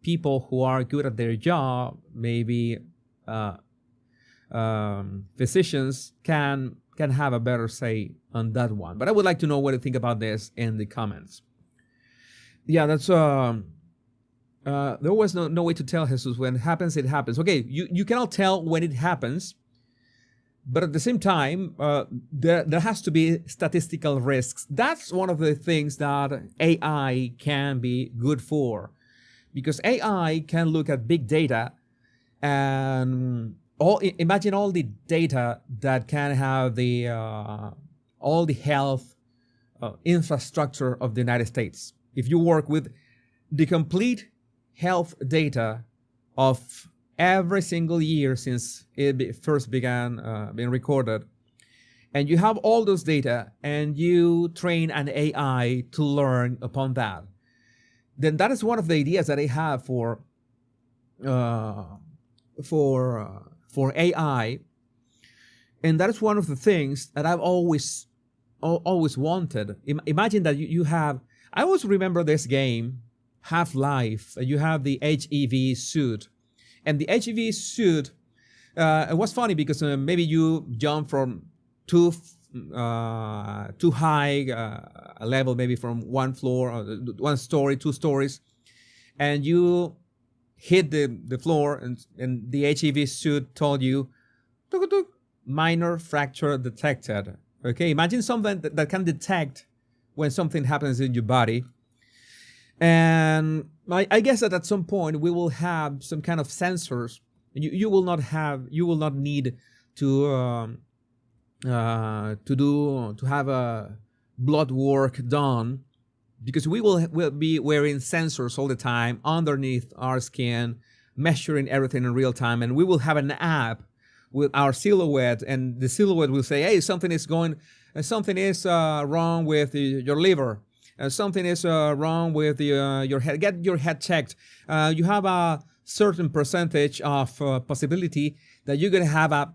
people who are good at their job, maybe physicians can have a better say on that one. But I would like to know what you think about this in the comments. Yeah, that's there was no way to tell, Jesus. When it happens, it happens. Okay, you cannot tell when it happens, but at the same time, there has to be statistical risks. That's one of the things that AI can be good for, because AI can look at big data and imagine all the data that can have the all the health infrastructure of the United States. If you work with the complete health data of every single year since it first began being recorded, and you have all those data and you train an AI to learn upon that, then that is one of the ideas that I have for AI, and that is one of the things that I've always wanted. Imagine that you have. I always remember this game, Half-Life. You have the HEV suit, and the HEV suit. It was funny because maybe you jump from too high a level, maybe from one floor, or one story, 2 stories, and you hit the floor, and the HEV suit told you, minor fracture detected. Okay, imagine something that can detect when something happens in your body. And I guess that at some point we will have some kind of sensors. You will not need to have a blood work done, because we'll be wearing sensors all the time underneath our skin, measuring everything in real time, and we will have an app with our silhouette, and the silhouette will say, hey, something is wrong with your liver, something is wrong with your head. Get your head checked. You have a certain percentage of possibility that you're going to have a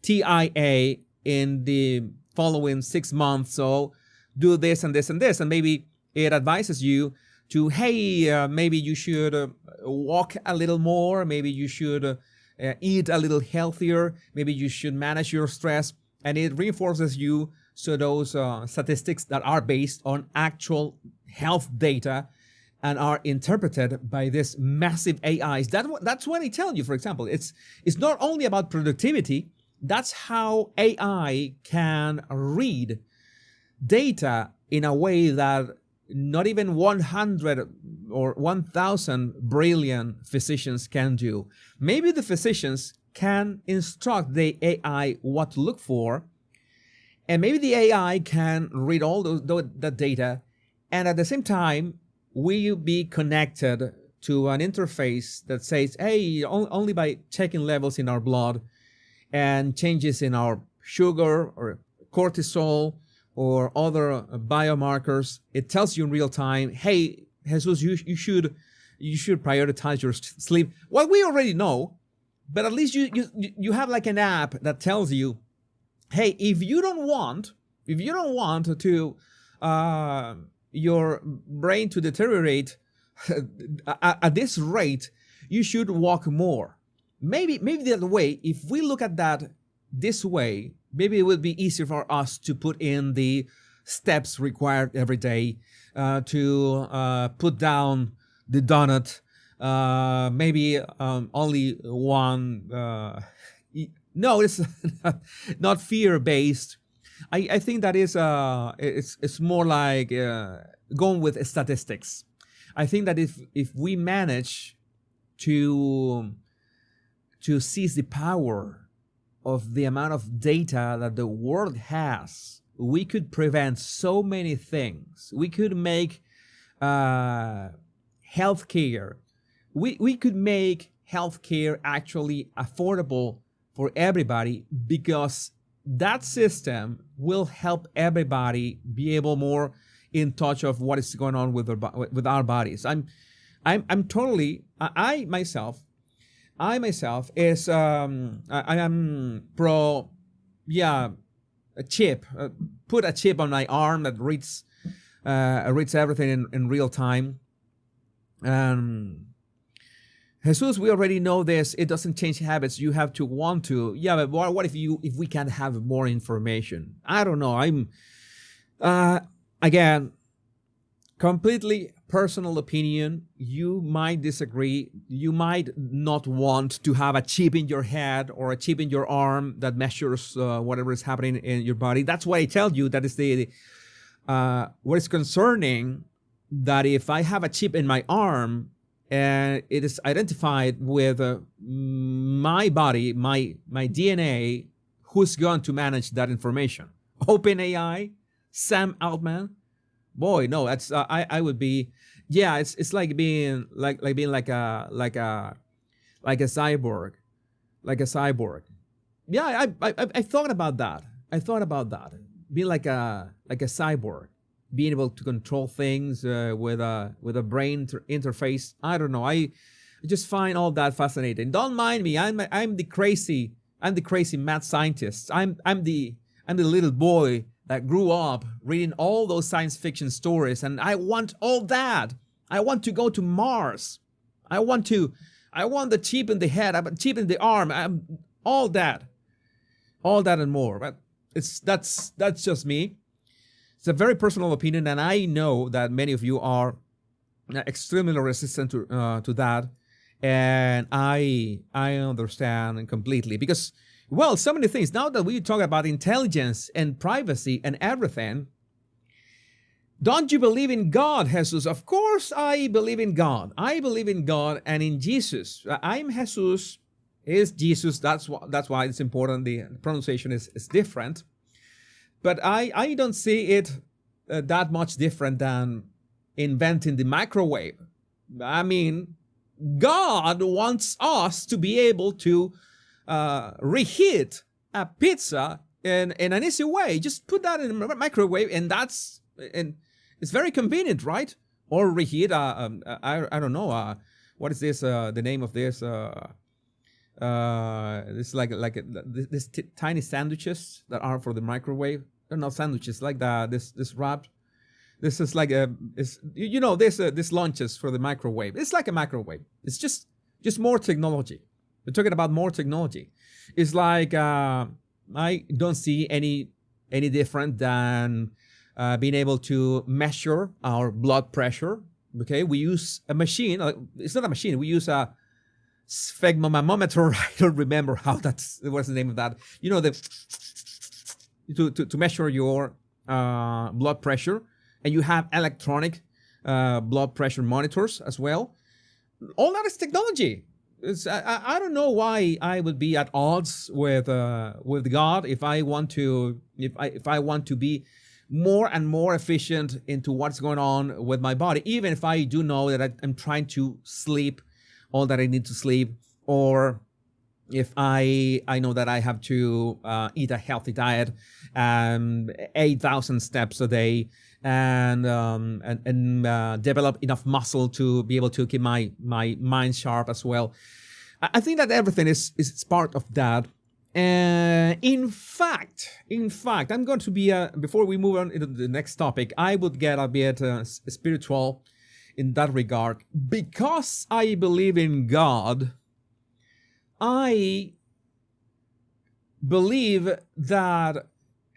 TIA in the following 6 months, so do this and this and this. And maybe it advises you to, hey, maybe you should walk a little more, maybe you should eat a little healthier, maybe you should manage your stress, and it reinforces you. So those statistics that are based on actual health data and are interpreted by this massive AIs. That's what I tell you, for example. It's not only about productivity. That's how AI can read data in a way that not even 100 or 1,000 brilliant physicians can do. Maybe the physicians can instruct the AI what to look for, and maybe the AI can read all that data, and at the same time, we'll be connected to an interface that says, hey, only by checking levels in our blood and changes in our sugar or cortisol or other biomarkers, it tells you in real time, hey, Jesus, you should prioritize your sleep. Well, we already know, but at least you have like an app that tells you, hey, if you don't want to your brain to deteriorate at this rate, you should walk more. Maybe the other way, if we look at that this way, maybe it will be easier for us to put in the steps required every day to put down the donut. Maybe only one. No, it's not fear-based. I think that is it's more like going with statistics. I think that if we manage to seize the power of the amount of data that the world has, we could prevent so many things. We could make healthcare. We could make healthcare actually affordable for everybody, because that system will help everybody be able more in touch of what is going on with our bodies. I myself is I am pro a chip. Put a chip on my arm that reads everything in real time. Jesus, we already know this. It doesn't change habits. You have to want to. Yeah, but what if we can have more information? I don't know. Again, completely personal opinion. You might disagree. You might not want to have a chip in your head or a chip in your arm that measures whatever is happening in your body. That's why I tell you that is what is concerning, that if I have a chip in my arm and it is identified with my body, my DNA, who's going to manage that information? OpenAI, Sam Altman? Boy, no, that's I would be, yeah, it's like being like a cyborg, like a cyborg. Yeah, I thought about that. Being like a cyborg, being able to control things with a brain interface. I don't know. I just find all that fascinating. Don't mind me. I'm the crazy mad scientist. I'm the little boy that grew up reading all those science fiction stories, and I want all that. I want to go to Mars. I want the chip in the head, a chip in the arm, all that and more. But that's just me. It's a very personal opinion, and I know that many of you are extremely resistant to that, and I understand completely, because, well, so many things. Now that we talk about intelligence and privacy and everything, don't you believe in God, Jesus? Of course I believe in God. I believe in God and in Jesus. I'm Jesus, is Jesus. That's why it's important. The pronunciation is different. But I don't see it that much different than inventing the microwave. I mean, God wants us to be able to reheat a pizza in an easy way. Just put that in a microwave, and it's very convenient, right? Or reheat I don't know, what is this, the name of this, this this tiny sandwiches that are for the microwave. They're not sandwiches, like this wrap. This is like this lunches for the microwave. It's like a microwave. It's just more technology. We're talking about more technology. It's like I don't see any different than being able to measure our blood pressure. Okay, we use a machine. It's not a machine. We use a sphygmomanometer. I don't remember what's the name of that. You know, to measure your blood pressure, and you have electronic blood pressure monitors as well. All that is technology. I don't know why I would be at odds with God if I want to be more and more efficient into what's going on with my body, even if I do know that I'm trying to sleep all that I need to sleep, or if I know that I have to eat a healthy diet, 8,000 steps a day, and develop enough muscle to be able to keep my mind sharp as well. I think that everything is part of that. In fact, I'm going to be before we move on into the next topic, I would get a bit spiritual in that regard, because I believe in God. I believe that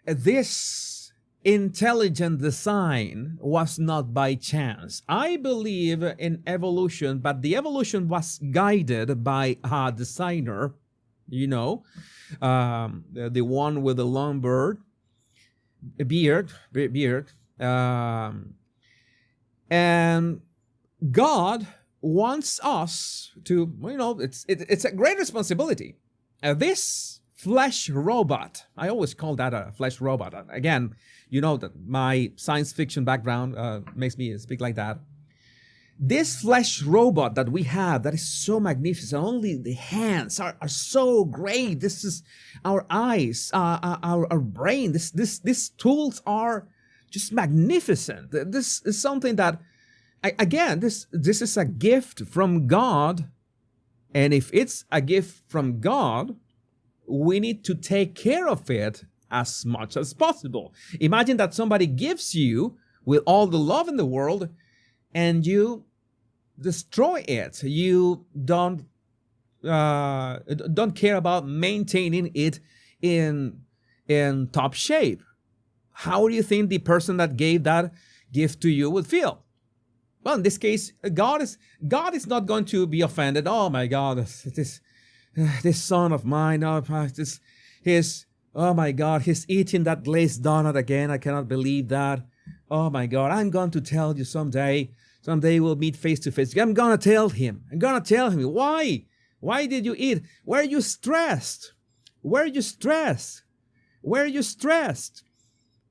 this intelligent design was not by chance. I believe in evolution, but the evolution was guided by a designer, the one with the long beard, and God wants us to, it's a great responsibility. This flesh robot, I always call that a flesh robot. Again, that my science fiction background makes me speak like that. This flesh robot that we have, that is so magnificent, only the hands are so great. This is our eyes, our brain. These tools are just magnificent. This is something that, again, this is a gift from God. And if it's a gift from God, we need to take care of it as much as possible. Imagine that somebody gives you with all the love in the world, and you destroy it. You don't care about maintaining it in top shape. How do you think the person that gave that gift to you would feel? Well, in this case, God is not going to be offended. Oh my God, this son of mine, oh my God, he's eating that glazed donut again. I cannot believe that. Oh my God, I'm going to tell you someday. Someday we'll meet face to face. I'm going to tell him. Why? Why did you eat? Why are you stressed? Why are you stressed? Why are you stressed?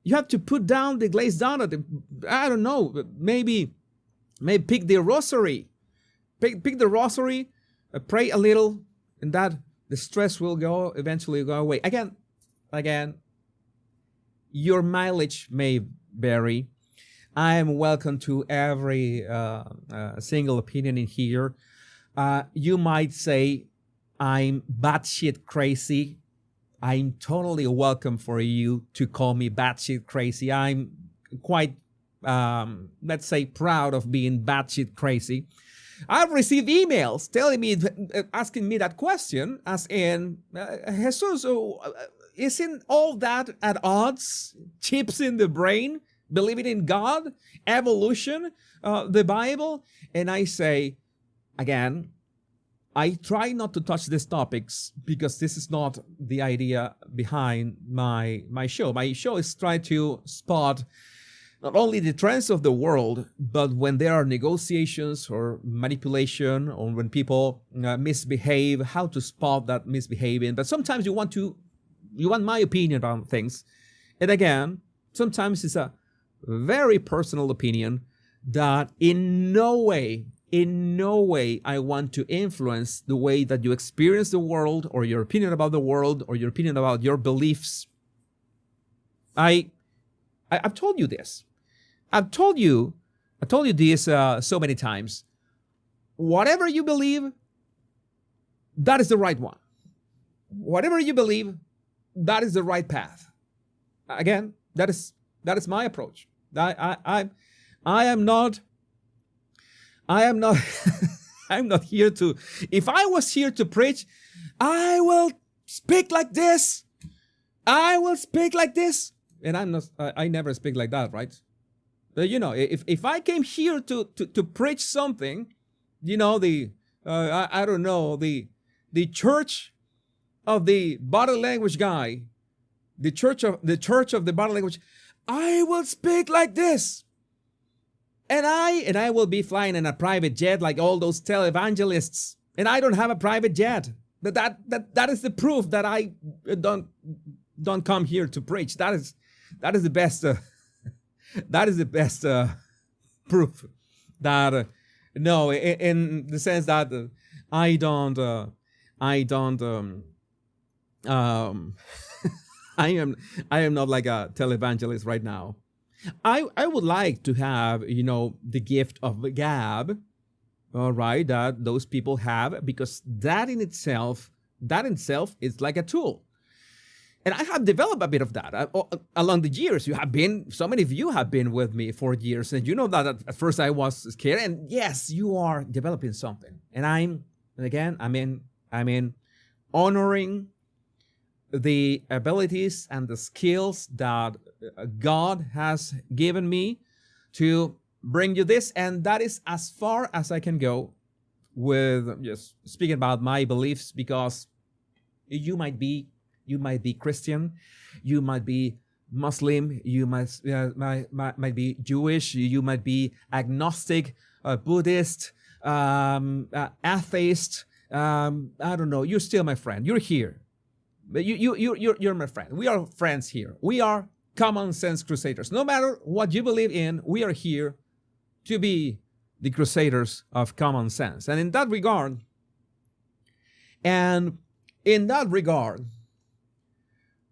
You have to put down the glazed donut. I don't know. Maybe pick the rosary. Pick the rosary, pray a little, and that the stress will eventually go away. Again, your mileage may vary. I am welcome to every single opinion in here. You might say, I'm batshit crazy. I'm totally welcome for you to call me batshit crazy. I'm quite, let's say, proud of being batshit crazy. I've received emails telling me, asking me that question, as in, Jesus, isn't all that at odds? Chips in the brain, believing in God, evolution, the Bible? And I say, again, I try not to touch these topics because this is not the idea behind my show. My show is try to spot not only the trends of the world, but when there are negotiations or manipulation, or when people misbehave, how to spot that misbehaving. But sometimes you want my opinion on things. And again, sometimes it's a very personal opinion that in no way I want to influence the way that you experience the world, or your opinion about the world, or your opinion about your beliefs. I've told you this. I've told you this so many times. Whatever you believe, that is the right one. Whatever you believe, that is the right path. Again, that is my approach. I am not I'm not here to, if I was here to preach, I will speak like this. I will speak like this. And I never speak like that, right? But if I came here to preach something, I don't know, the church of the body language guy, the church of the body language, I will speak like this. And I will be flying in a private jet like all those televangelists. And I don't have a private jet. That is the proof that I don't come here to preach. That is the best that is the best proof that no, in the sense that I don't I am not like a televangelist right now. I would like to have, the gift of gab, all right, that those people have, because that in itself is like a tool. And I have developed a bit of that along the years. So many of you have been with me for years, and you know that at first I was scared. And yes, you are developing something. And I'm honoring the abilities and the skills that God has given me to bring you this. And that is as far as I can go with just speaking about my beliefs, because you might be Christian, you might be Muslim, you might be Jewish, you might be agnostic, Buddhist, atheist. I don't know. You're still my friend. You're here, but you're my friend. We are friends here. We are common sense crusaders. No matter what you believe in, we are here to be the crusaders of common sense. And in that regard,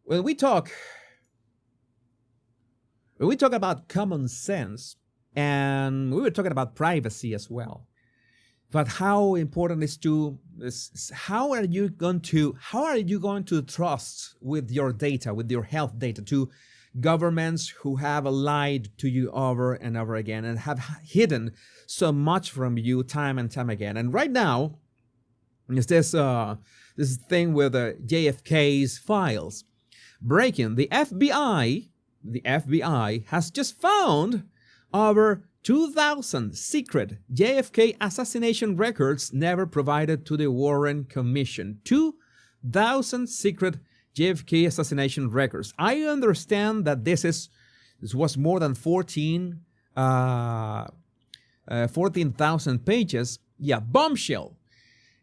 when we talk about common sense, and we were talking about privacy as well, but how important is how are you going to trust with your data, with your health data, to governments who have lied to you over and over again and have hidden so much from you time and time again. And right now, is this thing with JFK's files breaking. The FBI has just found over 2,000 secret JFK assassination records never provided to the Warren Commission. 2,000 secret JFK assassination records. I understand that this was more than 14,000 pages. Yeah, bombshell.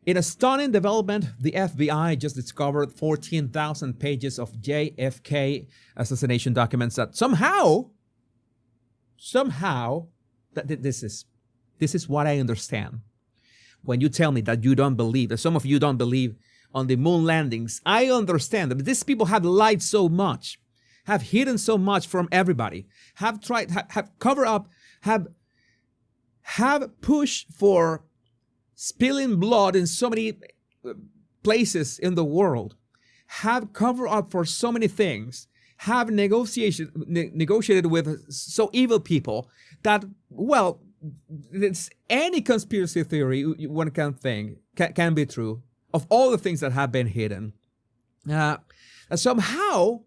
In a stunning development, the FBI just discovered 14,000 pages of JFK assassination documents that somehow, this is what I understand. When you tell me that you don't believe, that some of you don't believe on the moon landings, I understand that these people have lied so much, have hidden so much from everybody, have tried, have covered up, have pushed for spilling blood in so many places in the world, have covered up for so many things, have negotiated with so evil people that, well, it's any conspiracy theory one can think can be true of all the things that have been hidden. Somehow,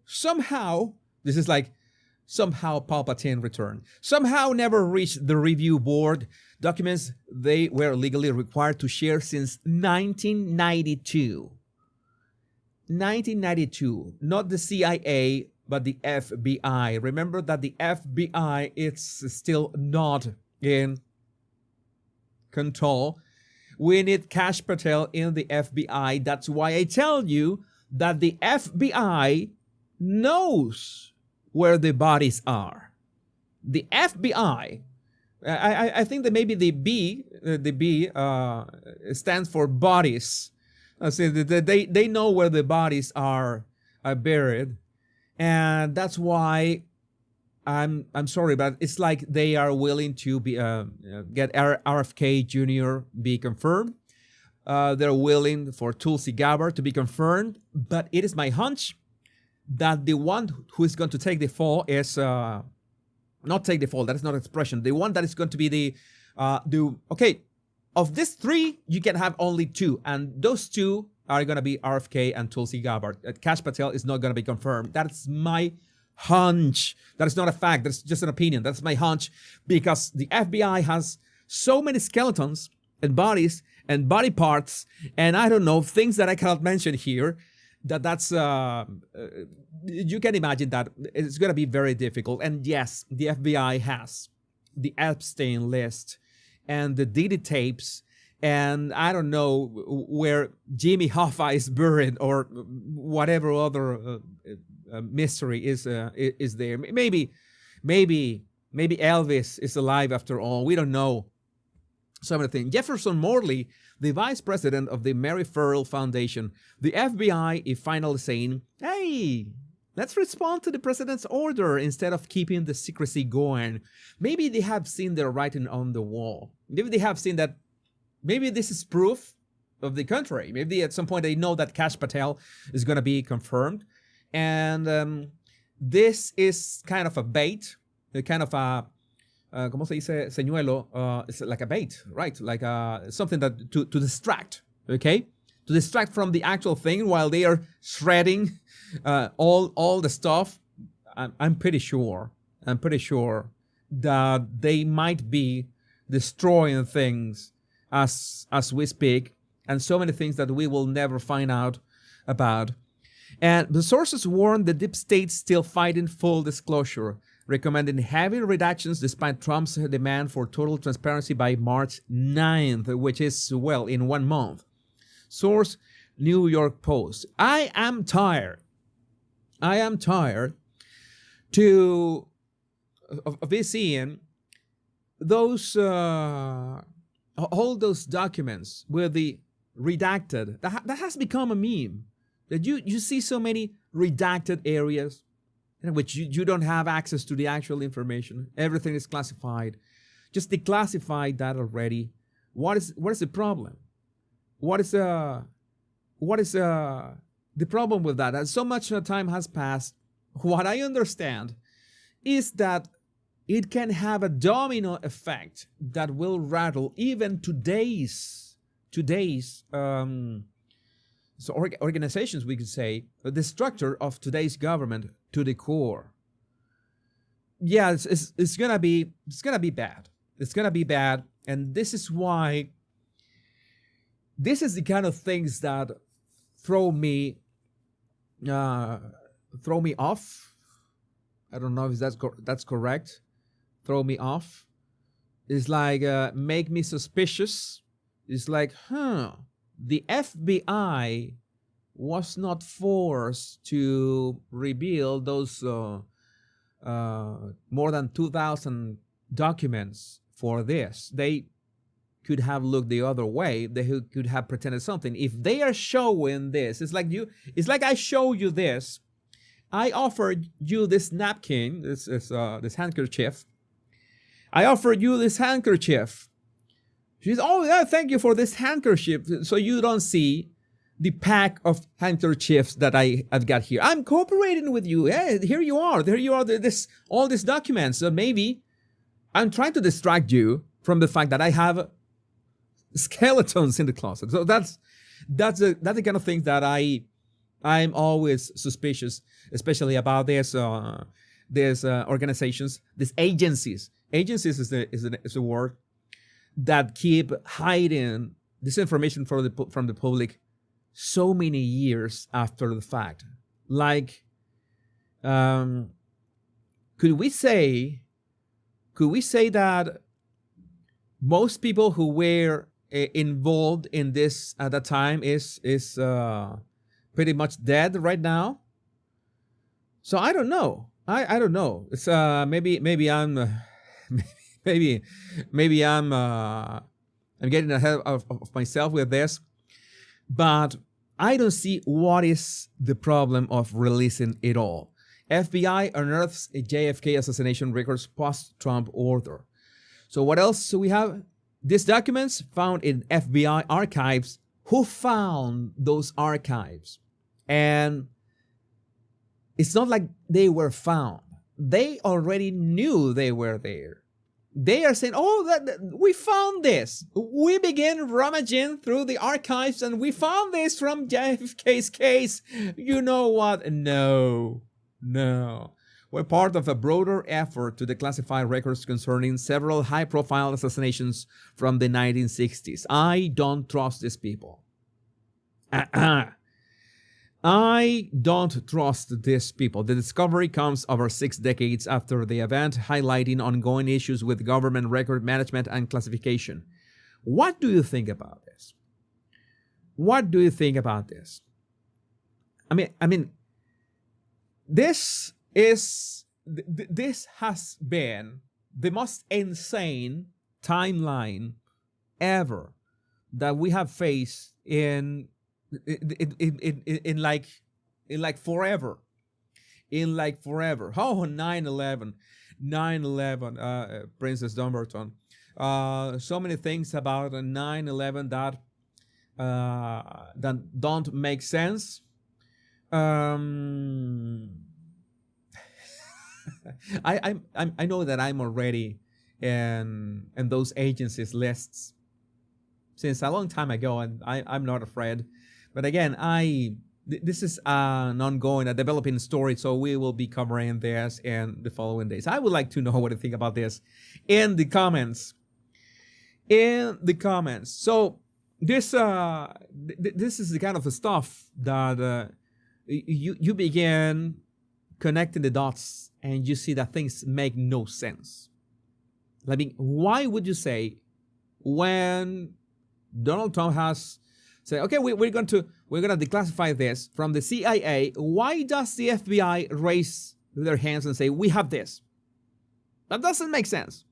this is like somehow Palpatine returned. Somehow never reached the review board. Documents they were legally required to share since 1992. 1992, not the CIA, but the FBI. Remember that the FBI is still not in control. We need Kash Patel in the FBI. That's why I tell you that the FBI knows where the bodies are. The FBI, I think that maybe the B stands for bodies. So they know where the bodies are buried, and that's why I'm sorry, but it's like they are willing to be get RFK Jr. be confirmed. They're willing for Tulsi Gabbard to be confirmed, but it is my hunch that the one who is going to take the fall is not take the fall. That is not expression. The one that is going to be the okay. Of these three, you can have only two, and those two are going to be RFK and Tulsi Gabbard. Kash Patel is not going to be confirmed. That's my hunch. That is not a fact. That's just an opinion. That's my hunch, because the FBI has so many skeletons and bodies and body parts, and I don't know, things that I cannot mention here. That's you can imagine that it's going to be very difficult. And yes, the FBI has the Epstein list and the Diddy tapes, and I don't know where Jimmy Hoffa is buried or whatever other mystery is there. Maybe Elvis is alive after all. We don't know. Some of the things. Jefferson Morley, the vice president of the Mary Ferrell Foundation, the FBI is finally saying, hey, let's respond to the president's order instead of keeping the secrecy going. Maybe they have seen their writing on the wall. Maybe they have seen that maybe this is proof of the contrary. Maybe at some point they know that Kash Patel is going to be confirmed. And this is kind of a bait, kind of a ¿cómo se dice? Señuelo. It's like a bait, right? Like something that to distract, okay? To distract from the actual thing while they are shredding all the stuff. I'm pretty sure that they might be destroying things as we speak, and so many things that we will never find out about. And the sources warn the deep state still fighting full disclosure, recommending heavy redactions despite Trump's demand for total transparency by March 9th, which is, well, in 1 month. Source, New York Post. I am tired of seeing those all those documents with the redacted. That has become a meme. That you see so many redacted areas in which you don't have access to the actual information. Everything is classified. Just declassify that already. What is the problem? What is the problem with that? As so much time has passed, what I understand is that it can have a domino effect that will rattle even today's organizations, we could say, the structure of today's government to the core. Yeah, it's gonna be bad. It's gonna be bad, and this is why. This is the kind of things that throw me off. I don't know if that's correct. Throw me off. It's like make me suspicious. It's like, the FBI was not forced to reveal those more than 2,000 documents for this. They could have looked the other way. They could have pretended something. If they are showing this, it's like I show you this. I offered you this napkin, this handkerchief. I offered you this handkerchief. She's, oh yeah, thank you for this handkerchief. So you don't see the pack of handkerchiefs that I've got here. I'm cooperating with you. Yeah, here you are. There you are. All these documents. So maybe I'm trying to distract you from the fact that I have skeletons in the closet. So that's the kind of thing that I'm always suspicious, especially about these organizations, these agencies. Agencies is a word that keep hiding this information from the public so many years after the fact. Like, could we say that most people who were involved in this at that time is pretty much dead right now? So I don't know. I don't know. It's maybe I'm maybe I'm getting ahead of myself with this, but I don't see what is the problem of releasing it all. FBI unearths a JFK assassination records post-Trump order. So what else do we have? These documents found in FBI archives. Who found those archives? And it's not like they were found. They already knew they were there. They are saying, oh, we found this. We began rummaging through the archives and we found this from JFK's case. You know what? No. We're part of a broader effort to declassify records concerning several high-profile assassinations from the 1960s. I don't trust these people. I don't trust these people. The discovery comes over 6 decades after the event, highlighting ongoing issues with government record management and classification. What do you think about this? What do you think about this? I mean, this has been the most insane timeline ever that we have faced in like forever. Oh, 9/11, Princess Dumbarton. So many things about 9/11 that don't make sense. I know that I'm already in those agencies lists since a long time ago, and I'm not afraid. But again, this is an ongoing, a developing story, so we will be covering this in the following days. I would like to know what you think about this in the comments. So this is the kind of stuff that you begin connecting the dots and you see that things make no sense. I mean, why would you say when Donald Trump has said, okay, we're going to declassify this from the CIA, why does the FBI raise their hands and say, we have this? That doesn't make sense.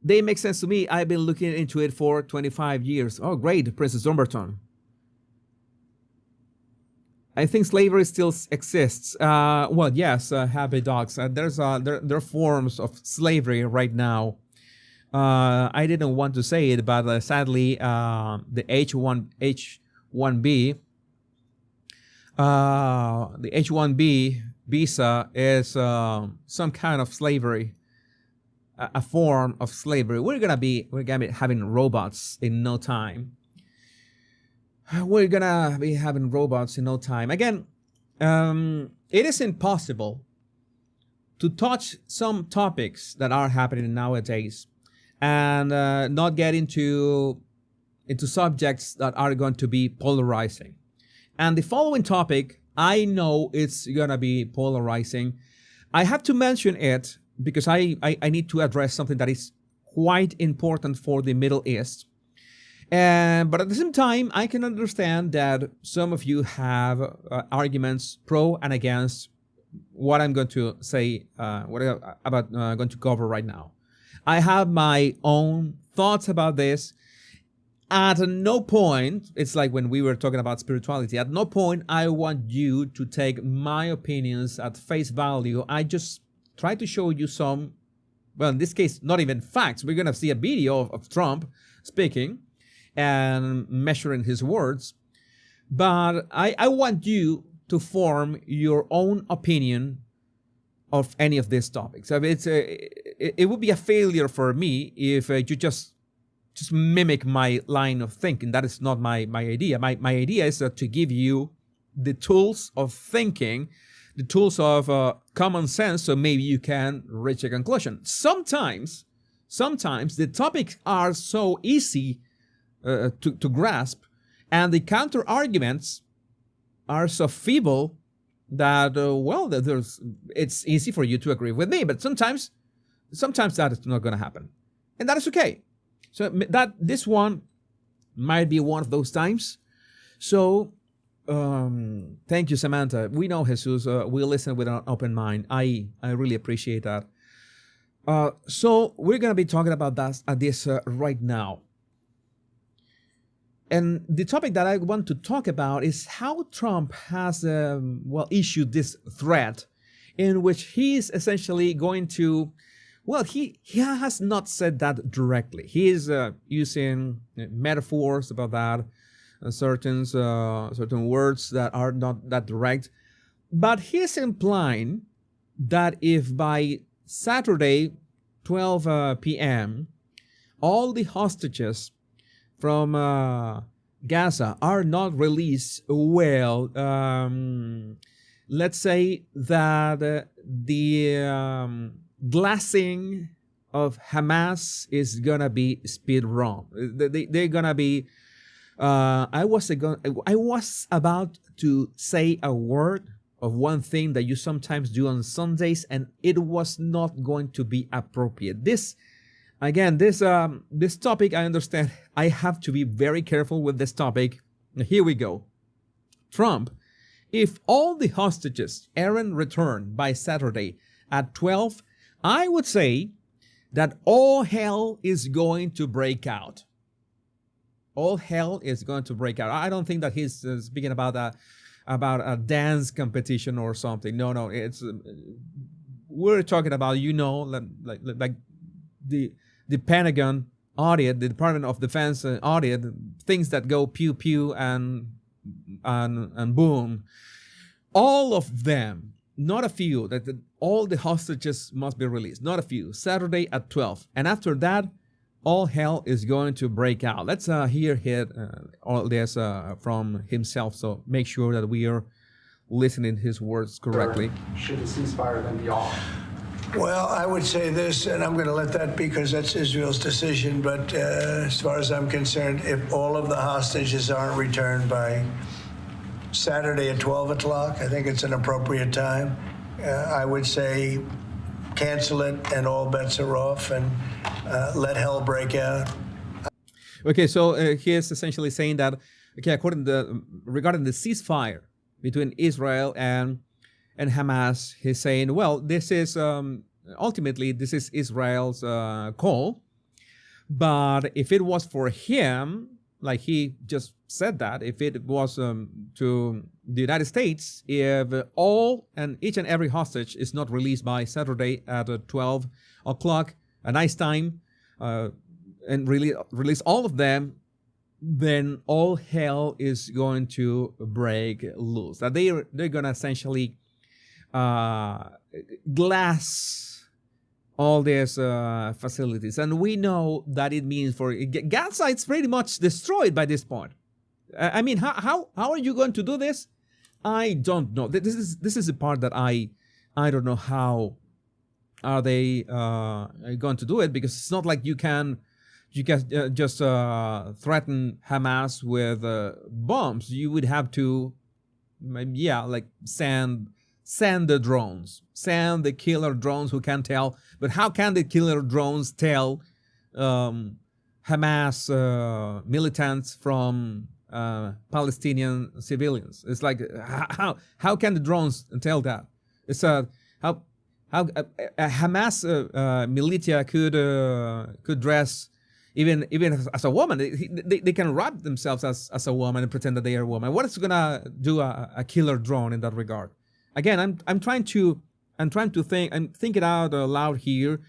They make sense to me. I've been looking into it for 25 years. Oh, great, Princess Dumbarton. I think slavery still exists. Well, yes, happy dogs. There are forms of slavery right now. I didn't want to say it, but sadly, the H-1B visa is some kind of slavery, a form of slavery. We're gonna be having robots in no time. We're gonna be having robots in no time. Again, it is impossible to touch some topics that are happening nowadays and not get into subjects that are going to be polarizing. And the following topic, I know it's gonna be polarizing. I have to mention it because I need to address something that is quite important for the Middle East. But at the same time, I can understand that some of you have arguments pro and against what I'm going to say, what I'm going to cover right now. I have my own thoughts about this. At no point, it's like when we were talking about spirituality, at no point I want you to take my opinions at face value. I just try to show you some, well, in this case, not even facts. We're going to see a video of Trump speaking and measuring his words. But I want you to form your own opinion of any of these topics. I mean, it would be a failure for me if you just mimic my line of thinking. That is not my idea. My idea is to give you the tools of thinking, the tools of common sense, so maybe you can reach a conclusion. Sometimes the topics are so easy to grasp, and the counter arguments are so feeble that it's easy for you to agree with me. But sometimes that is not going to happen, and that is okay. So that this one might be one of those times. So thank you, Samantha. We know Jesus. We listen with an open mind. I really appreciate that. So we're going to be talking about this right now. And the topic that I want to talk about is how Trump has issued this threat in which he is essentially going to, he has not said that directly. He is using metaphors about that, certain words that are not that direct. But he's implying that if by Saturday, 12 p.m., all the hostages from Gaza are not released, let's say that the glassing of Hamas is gonna be speed wrong. They're gonna be. I was about to say a word of one thing that you sometimes do on Sundays, and it was not going to be appropriate. This topic, I understand. I have to be very careful with this topic. Here we go. Trump, if all the hostages aren't returned by Saturday at 12, I would say that all hell is going to break out. All hell is going to break out. I don't think that he's speaking about a dance competition or something. No, it's we're talking about like the Pentagon audit, the Department of Defense audit, things that go pew pew and boom. All of them, not a few. All the hostages must be released. Not a few. Saturday at 12, and after that, all hell is going to break out. Let's hear all this from himself. So make sure that we are listening his words correctly. Should the ceasefire then be off? Well, I would say this, and I'm going to let that because that's Israel's decision. But as far as I'm concerned, if all of the hostages aren't returned by Saturday at 12 o'clock, I think it's an appropriate time. I would say cancel it and all bets are off and let hell break out. Okay, so he is essentially saying that, regarding the ceasefire between Israel and Hamas, he's saying, well, this is ultimately this is Israel's call, but if it was for him, like he just said that, if it was to the United States, if each and every hostage is not released by Saturday at 12 o'clock, a nice time, and release all of them, then all hell is going to break loose. That they're going to essentially glass all these facilities. And we know that it means for Gaza, it's pretty much destroyed by this point. I mean, how are you going to do this? I don't know. This is the part that I don't know how are they going to do it, because it's not like you can just threaten Hamas with bombs. You would have to, like send the drones, send the killer drones who can tell. But how can the killer drones tell Hamas militants from Palestinian civilians? It's like, how can the drones tell that? It's how Hamas militia could dress even as a woman. They can wrap themselves as a woman and pretend that they are a woman. What is gonna do a killer drone in that regard? Again, I'm trying to think. I'm thinking out loud here.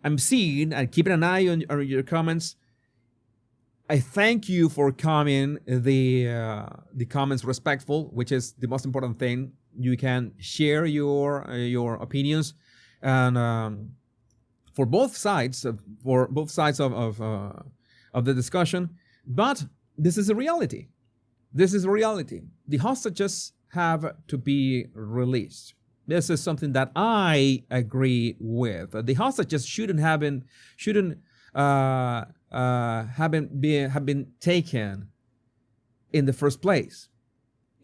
I'm seeing and keeping an eye on your comments. I thank you for coming. The comments respectful, which is the most important thing. You can share your opinions, and for both sides of the discussion. But this is a reality. This is a reality. The hostages have to be released. This is something that I agree with. The hostages shouldn't have been taken in the first place.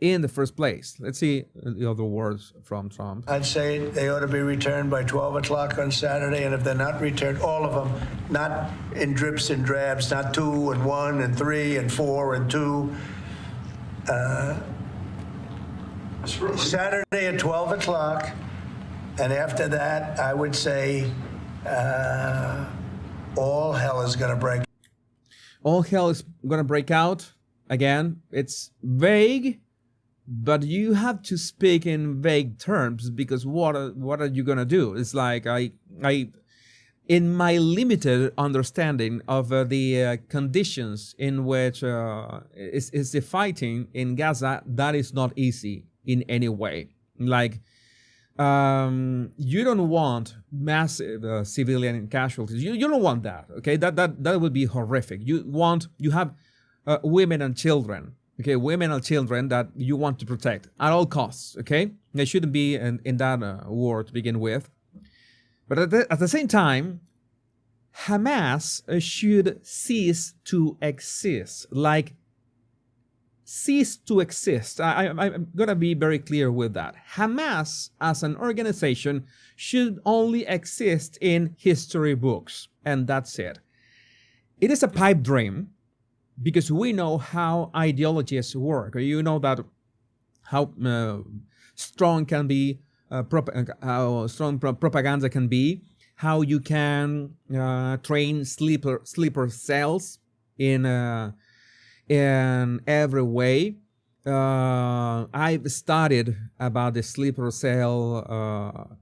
Let's see the other words from Trump. I'd say they ought to be returned by 12 o'clock on Saturday, and if they're not returned, all of them, not in drips and drabs, not 2 and 1 and 3 and 4 and 2. Saturday at 12 o'clock, and after that, I would say all hell is going to break. All hell is going to break out. Again, it's vague, but you have to speak in vague terms, because what are you going to do? It's like I in my limited understanding of the conditions in which is the fighting in Gaza, that is not easy in any way. Like, you don't want massive civilian casualties. You don't want that. Okay, that would be horrific. You have women and children. Okay, women and children that you want to protect at all costs. Okay, they shouldn't be in that war to begin with. But at the same time, Hamas should cease to exist. Like, cease to exist. I'm going to be very clear with that. Hamas as an organization should only exist in history books, and that's it. It is a pipe dream, because we know how ideologies work. You know that how strong can be how strong propaganda can be, how you can train sleeper cells in every way. I've studied about the sleeper cell,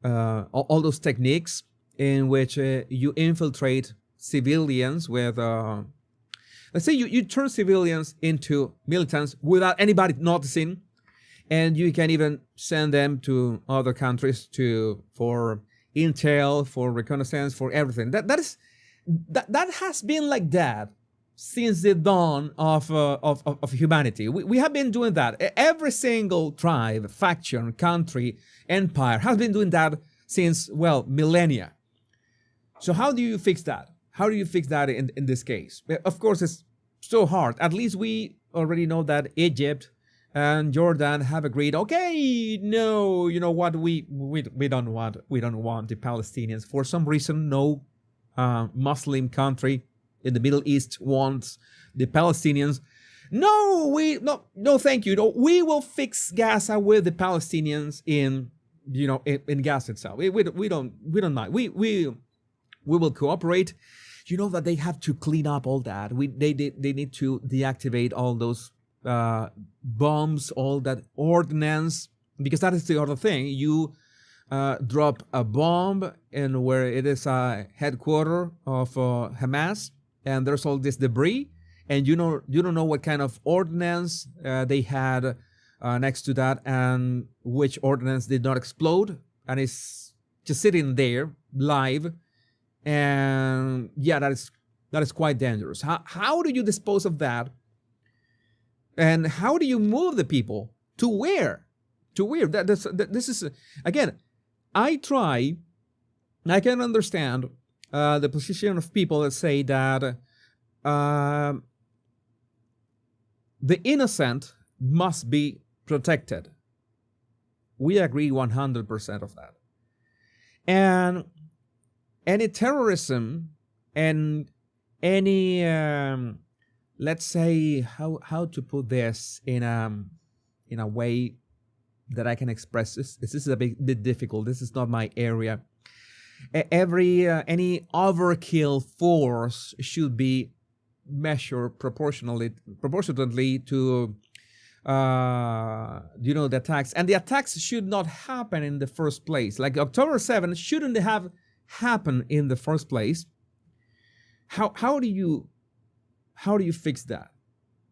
all those techniques in which you infiltrate civilians with, let's say you turn civilians into militants without anybody noticing, and you can even send them to other countries for intel, for reconnaissance, for everything. That has been like that since the dawn of humanity. We have been doing that. Every single tribe, faction, country, empire has been doing that since, well, millennia. So how do you fix that? How do you fix that in this case? Of course, it's so hard. At least we already know that Egypt and Jordan have agreed. Okay, no, you know what? We don't want the Palestinians for some reason. No Muslim country in the Middle East wants the Palestinians. No, thank you. No, we will fix Gaza with the Palestinians in Gaza itself. We don't mind. We will cooperate. You know that they have to clean up all that. They need to deactivate all those bombs, all that ordnance, because that is the other thing. You drop a bomb in where it is a headquarters of Hamas, and there's all this debris, and you don't know what kind of ordnance they had next to that, and which ordnance did not explode and is just sitting there live. And yeah, that is quite dangerous. How do you dispose of that? And how do you move the people to where? This is, again, I can understand the position of people that say that the innocent must be protected. We agree 100% of that. And any terrorism and any, let's say, how to put this in a way that I can express this. This is a bit difficult. This is not my area. Any overkill force should be measured proportionately to the attacks. And the attacks should not happen in the first place. Like October 7th shouldn't have happened in the first place. How do you fix that?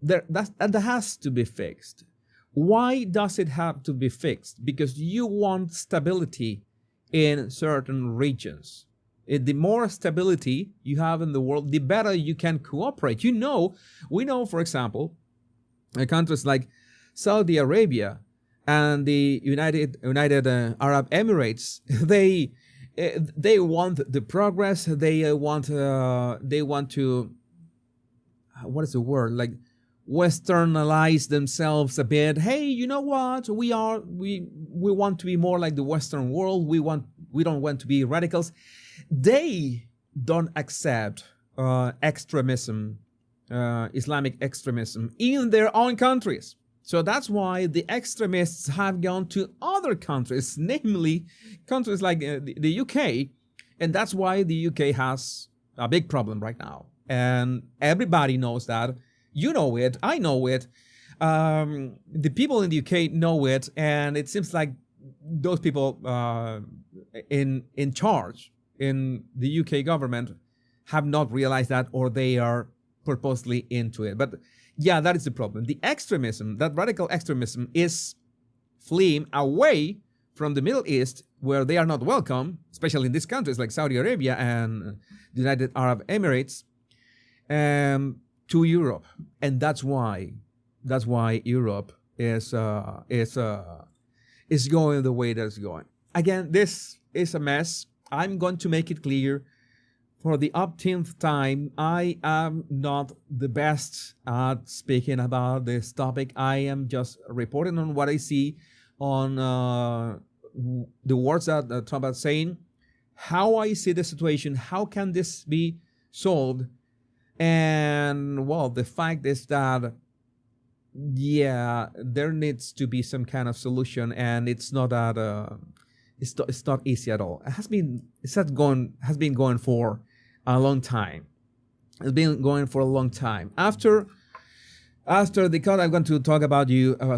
That has to be fixed. Why does it have to be fixed? Because you want stability in certain regions. The more stability you have in the world, the better you can cooperate. We know, for example, countries like Saudi Arabia and the United Arab Emirates, they want the progress. They want to, what is the word? Like westernize themselves a bit. Hey, you know what? We want to be more like the Western world. We don't want to be radicals. They don't accept extremism, Islamic extremism in their own countries. So that's why the extremists have gone to other countries, namely countries like the UK. And that's why the UK has a big problem right now. And everybody knows that. You know it. I know it. The people in the UK know it. And it seems like those people in charge in the UK government have not realized that, or they are purposely into it. But yeah, that is the problem. The extremism, that radical extremism, is fleeing away from the Middle East, where they are not welcome, especially in these countries like Saudi Arabia and the United Arab Emirates, to Europe. And that's why Europe is going the way that it's going. Again, this is a mess. I'm going to make it clear for the upteenth time, I am not the best at speaking about this topic. I am just reporting on what I see on the words that Trump is saying, how I see the situation, how can this be solved? And, well, the fact is that, yeah, there needs to be some kind of solution, and it's not that, it's not easy at all. It has been going for a long time. It's been going for a long time. After the cut, I'm going to talk about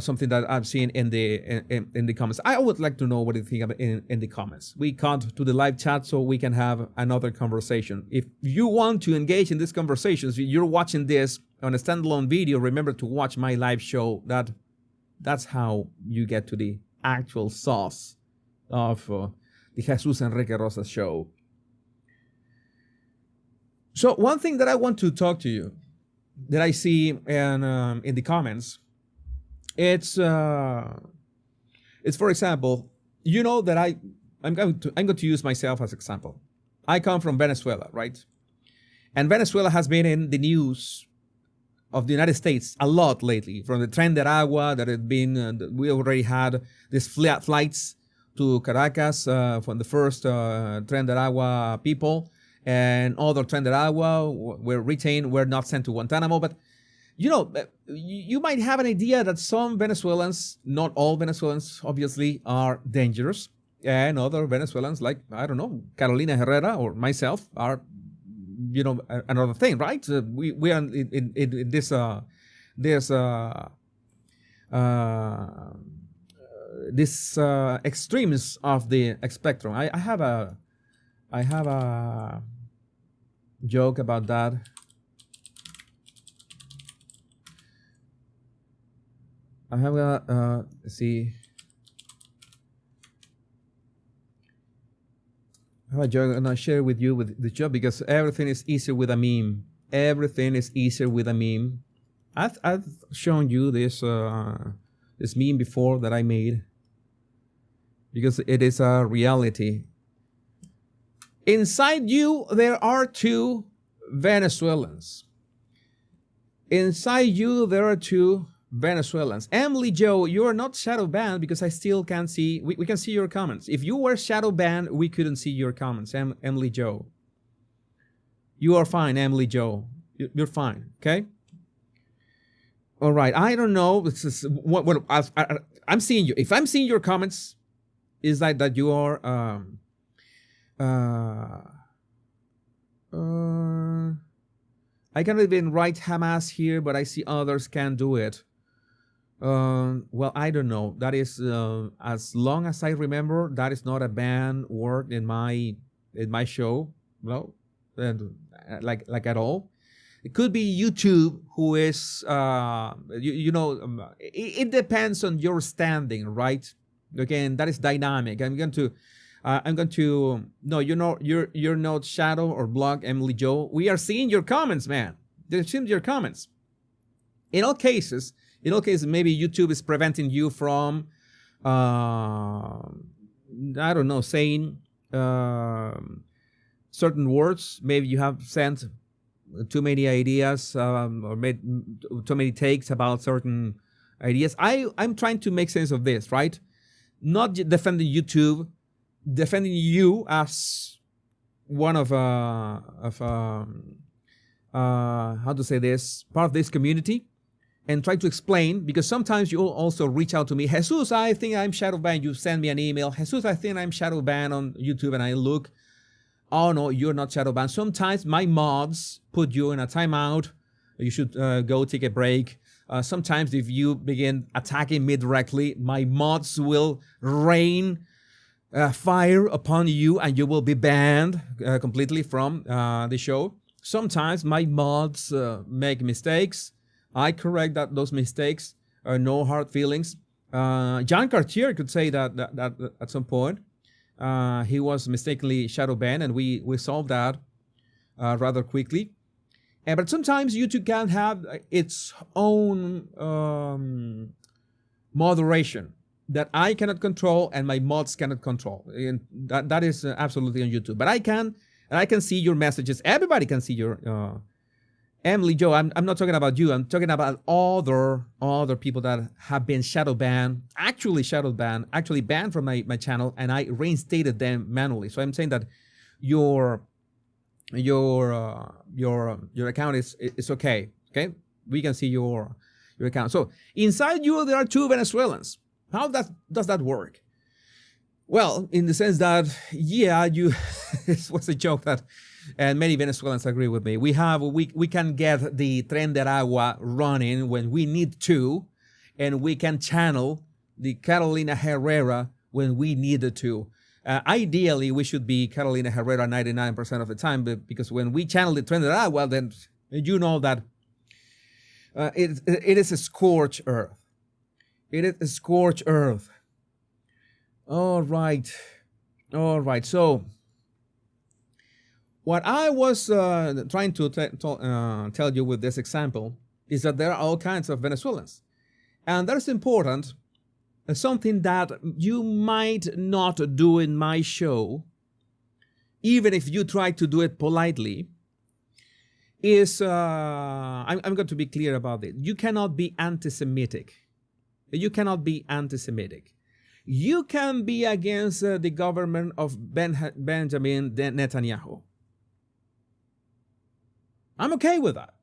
something that I've seen in the comments. I would like to know what you think about in the comments. We cut to the live chat so we can have another conversation. If you want to engage in these conversations, you're watching this on a standalone video, remember to watch my live show. That's how you get to the actual sauce of the Jesus Enrique Rosas show. So one thing that I want to talk to you, that I see in the comments, it's for example, you know that I'm going to use myself as example. I come from Venezuela, right? And Venezuela has been in the news of the United States a lot lately, from the Tren de Aragua that had been, we already had these flights to Caracas from the first Tren de Aragua people. And other Tren de Aragua were not sent to Guantanamo. But, you know, you might have an idea that some Venezuelans, not all Venezuelans, obviously, are dangerous. And other Venezuelans, like, I don't know, Carolina Herrera or myself, are, you know, another thing, right? We are in this extremes of the spectrum. I have a joke about that. I have a let's see. I'm gonna share with you with the job because everything is easier with a meme. Everything is easier with a meme. I've shown you this this meme before that I made because it is a reality. Inside you, there are two Venezuelans. Inside you, there are two Venezuelans. Emily Joe, you are not shadow banned because I still can see, we can see your comments. If you were shadow banned, we couldn't see your comments. Emily Joe. You are fine, Emily Joe. You're fine, okay? All right, I don't know. This is what I'm seeing you. If I'm seeing your comments, is that you are I can't even write Hamas here, but I see others can do it. Well, I don't know. That is, as long as I remember, that is not a banned word in my show. No, like at all. It could be YouTube, who is, it depends on your standing, right? Again, that is dynamic. I'm going to, no, you're not shadow or block, Emily Joe. We are seeing your comments, man. They're seeing your comments. In all cases, maybe YouTube is preventing you from, I don't know, saying certain words. Maybe you have sent too many ideas or made too many takes about certain ideas. I'm trying to make sense of this, right? Not defending YouTube, defending you as one of how to say this, part of this community, and try to explain, because sometimes you also reach out to me, Jesus, I think I'm shadow banned. You send me an email, Jesus, I think I'm shadow banned on YouTube, and I look, oh no, you're not shadow banned. Sometimes my mods put you in a timeout. You should go take a break. Sometimes if you begin attacking me directly, my mods will rain fire upon you and you will be banned completely from the show. Sometimes my mods make mistakes. I correct those mistakes. No hard feelings. John Cartier could say that at some point. He was mistakenly shadow banned, and we solved that rather quickly. But sometimes YouTube can have its own moderation that I cannot control and my mods cannot control. And that is absolutely on YouTube. But I can see your messages. Everybody can see your Emily Joe. I'm not talking about you. I'm talking about other people that have been shadow banned, actually banned from my channel, and I reinstated them manually. So I'm saying that your account is okay. Okay, we can see your account. So inside you there are two Venezuelans. How does that work? Well, in the sense that, yeah, it was a joke that, and many Venezuelans agree with me. We can get the Tren de Agua running when we need to, and we can channel the Carolina Herrera when we needed to. Ideally, we should be Carolina Herrera 99% of the time, but because when we channel the Tren de Agua, then you know that it is a scorched earth. It is a scorched earth. All right. So what I was trying to tell you with this example is that there are all kinds of Venezuelans. And that's important. Something that you might not do in my show, even if you try to do it politely, is, I'm going to be clear about it. You cannot be anti-Semitic. You cannot be anti-Semitic. You can be against the government of Benjamin Netanyahu. I'm okay with that.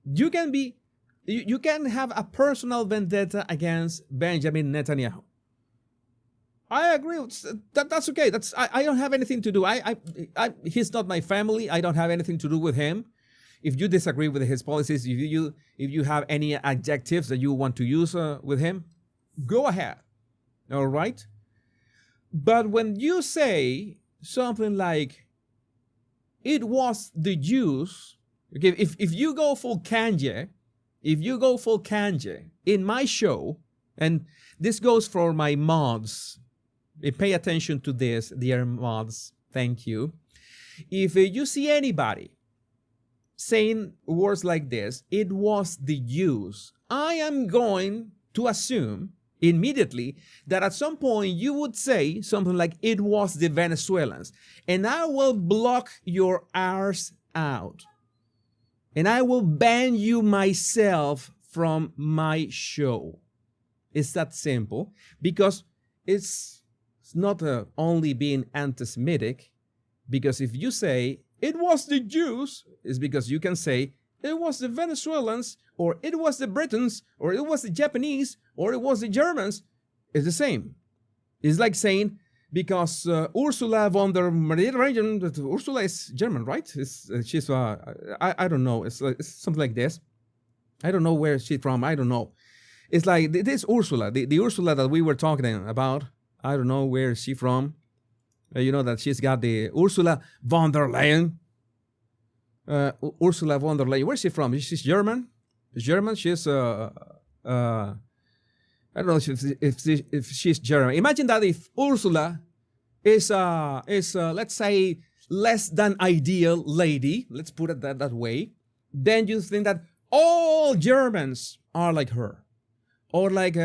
You can have a personal vendetta against Benjamin Netanyahu. I agree. That's okay. I don't have anything to do. He's not my family. I don't have anything to do with him. If you disagree with his policies, if you have any adjectives that you want to use with him, go ahead. All right? But when you say something like, it was the Jews, okay, if you go full Kanye, in my show, And this goes for my mods. Pay attention to this, dear mods. Thank you. If you see anybody saying words like this, it was the Jews, I am going to assume immediately that at some point you would say something like it was the Venezuelans, and I will block your R's out, and I will ban you myself from my show. It's that simple, because it's not only being anti-Semitic, because if you say it was the Jews, it's because you can say it was the Venezuelans, or it was the Britons, or it was the Japanese, or it was the Germans. It's the same. It's like saying, because Ursula von der Leyen, Ursula is German, right? She's, I don't know, it's something like this. I don't know where she's from, I don't know. It's like this Ursula, the Ursula that we were talking about, I don't know where is she from. You know that she's got the Ursula von der Leyen. Ursula von der Leyen, where's she from? She's German? German? She's, I don't know if she's German. Imagine that if Ursula is let's say, less than ideal lady, let's put it that way, then you think that all Germans are like her. Or like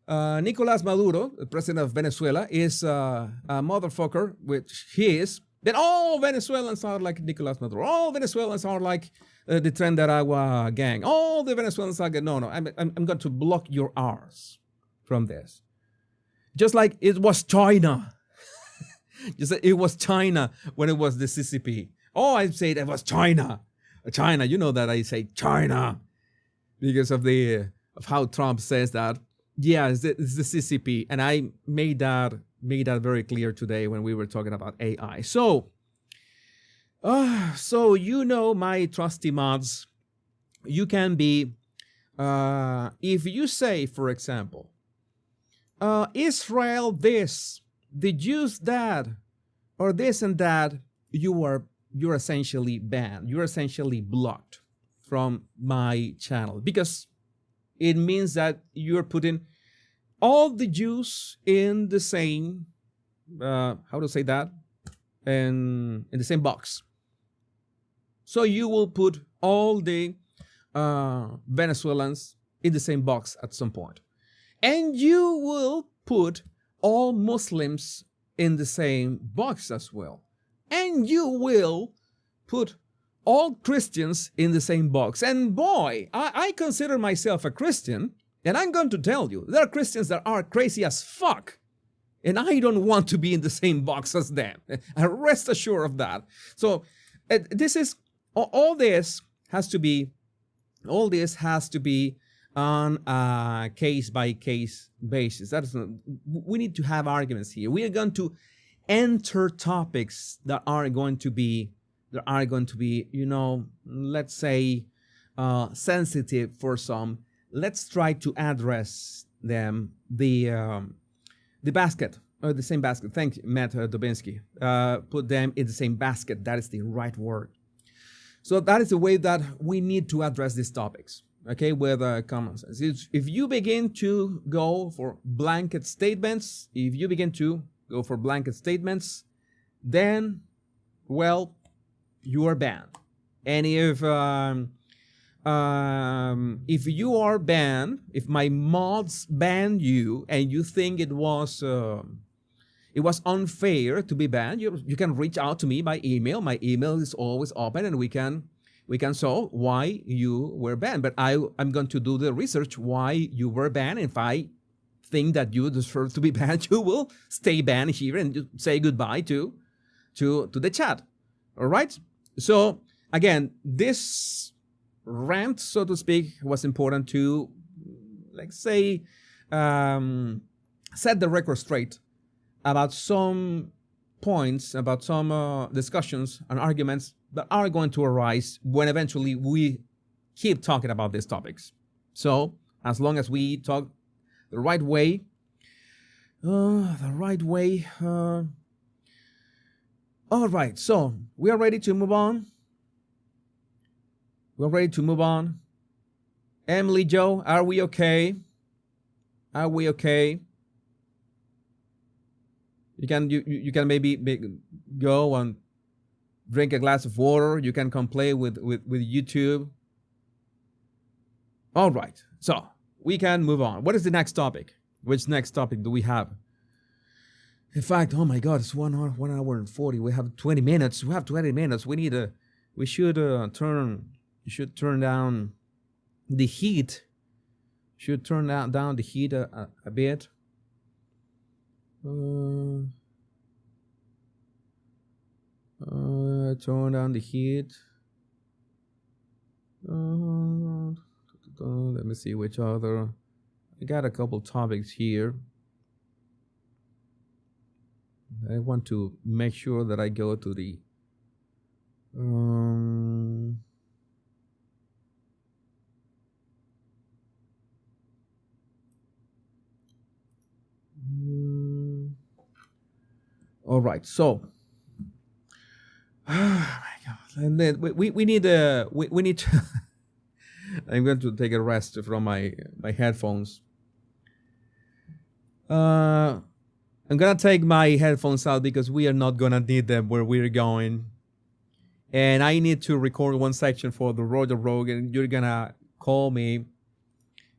Nicolas Maduro, the president of Venezuela, is a motherfucker, which he is, then all Venezuelans are like Nicolas Maduro. All Venezuelans are like the Tren de Aragua gang. All the Venezuelans are like, no, I'm going to block your R's from this. Just like it was China. Just like it was China when it was the CCP. Oh, I said it was China. China, you know that I say China because of how Trump says that. Yeah, it's the CCP, and I made that very clear today when we were talking about AI. So you know, my trusty mods, you can be, if you say, for example, Israel this, the Jews that, or this and that, you're essentially banned. You're essentially blocked from my channel, because it means that you're putting all the Jews in the same, how to say that, in the same box. So you will put all the Venezuelans in the same box at some point. And you will put all Muslims in the same box as well. And you will put all Christians in the same box. And boy, I consider myself a Christian, and I'm going to tell you, there are Christians that are crazy as fuck, and I don't want to be in the same box as them. Rest assured of that. So all this has to be on a case-by-case basis. We need to have arguments here. We are going to enter topics that are going to be, you know, let's say, sensitive for some. Let's try to address them. The basket, or the same basket. Thank you, Matt Dubinsky. Put them in the same basket. That is the right word. So that is the way that we need to address these topics. Okay, with common sense. If you begin to go for blanket statements, then, well, you are banned. And if you are banned, if my mods ban you, and you think it was unfair to be banned, you can reach out to me by email. My email is always open, and we can solve why you were banned. But I'm going to do the research why you were banned. If I think that you deserve to be banned, you will stay banned here and say goodbye to the chat. All right? So again, this rant, so to speak, was important to, like, say, set the record straight about some points, about some discussions and arguments that are going to arise when eventually we keep talking about these topics. So as long as we talk the right way, all right, so we are ready to move on. We're ready to move on. Emily Jo, are we okay? Are we okay? You can maybe go and drink a glass of water. You can come play with YouTube. All right. So we can move on. What is the next topic? Which next topic do we have? In fact, oh my God, it's 1 hour and 40. We have 20 minutes. We have 20 minutes. We should turn down the heat. Should turn down the heat a bit. Turn down the heat. Let me see which other. I got a couple topics here. I want to make sure that I go to the all right, so oh my God, and then we need to I'm going to take a rest from my headphones. I'm gonna take my headphones out because we are not gonna need them where we're going, and I need to record one section for the Roger Rogue, and you're gonna call me.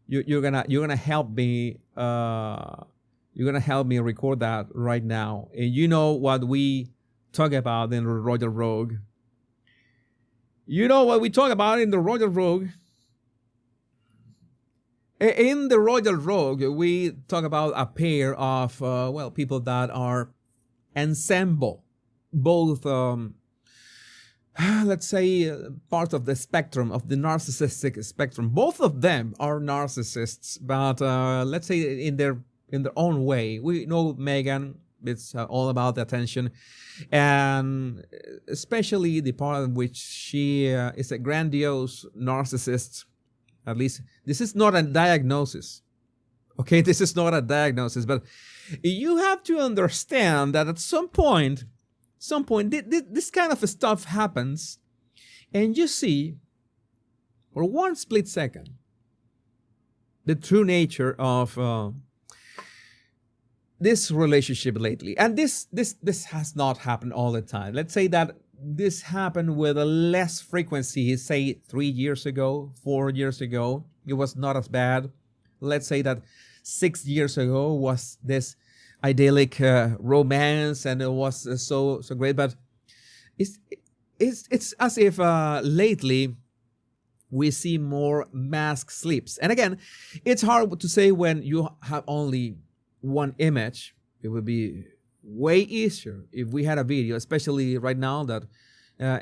You're gonna help me. You're gonna help me record that right now, and you know what we talk about in the Roger Rogue. You know what we talk about in the Roger Rogue. In the Royal Rogue, we talk about a pair of, people that are ensemble, both, let's say, part of the spectrum, of the narcissistic spectrum. Both of them are narcissists, but let's say in their own way. We know Meghan, it's all about the attention, and especially the part in which she is a grandiose narcissist. At least this is not a diagnosis. Okay, this is not a diagnosis, but you have to understand that at some point, this kind of stuff happens, and you see, for one split second, the true nature of this relationship lately. And this has not happened all the time. Let's say that this happened with a less frequency, say 3 years ago, 4 years ago. It was not as bad. Let's say that 6 years ago was this idyllic romance, and it was so great. But it's as if lately we see more mask slips. And again, it's hard to say when you have only one image. It would be way easier if we had a video, especially right now that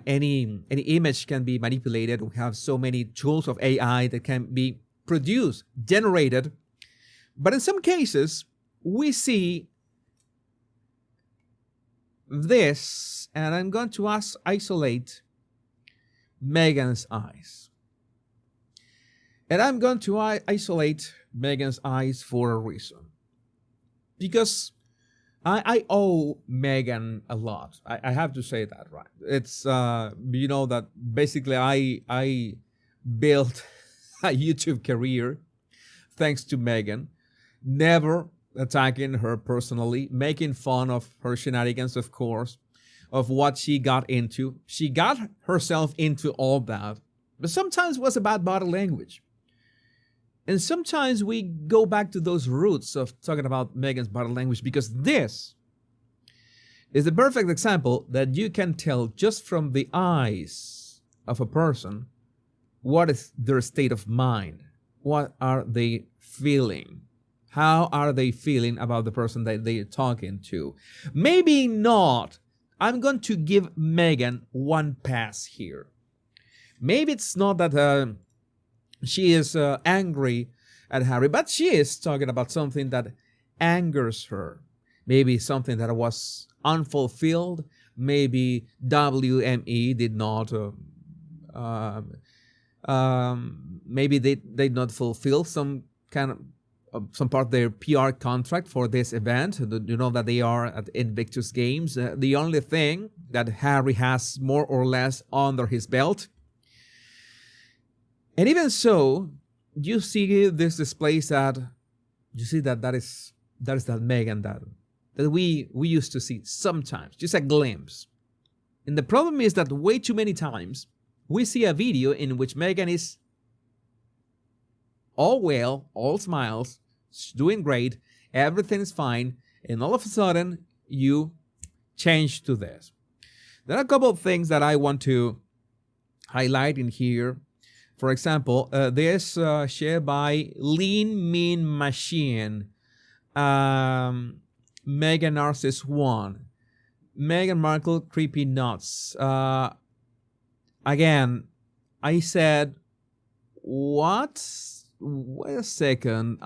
any image can be manipulated. We have so many tools of AI that can be produced, generated. But in some cases, we see this, and I'm going to isolate Meghan's eyes. And I'm going to isolate Meghan's eyes for a reason. Because I owe Meghan a lot. I have to say that, right? It's, you know, that basically I built a YouTube career thanks to Meghan, never attacking her personally, making fun of her shenanigans, of course, of what she got into. She got herself into all that, but sometimes it was about body language. And sometimes we go back to those roots of talking about Meghan's body language, because this is the perfect example that you can tell just from the eyes of a person what is their state of mind. What are they feeling? How are they feeling about the person that they're talking to? Maybe not. I'm going to give Meghan one pass here. Maybe it's not that she is angry at Harry, but she is talking about something that angers her. Maybe something that was unfulfilled. Maybe WME did not, maybe they did not fulfill some kind of, some part of their PR contract for this event. You know that they are at Invictus Games. The only thing that Harry has more or less under his belt. And even so, you see this displays that You see that is that Meghan that we used to see sometimes, just a glimpse. And the problem is that way too many times we see a video in which Meghan is all well, all smiles, doing great, everything is fine, and all of a sudden you change to this. There are a couple of things that I want to highlight in here. For example, this shared by Lean Mean Machine, Meghan Narcissus 1, Meghan Markle Creepy Nuts. Again, I said, what? Wait a second.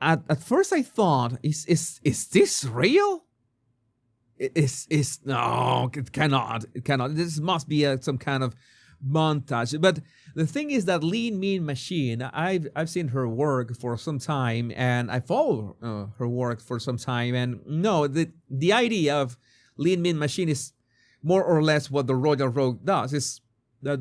At first I thought, is this real? No, it cannot. This must be some kind of montage. But the thing is that Lean Mean Machine, I've seen her work for some time, and I follow her work for some time. And no, the idea of Lean Mean Machine is more or less what the Royal Rogue does. Is that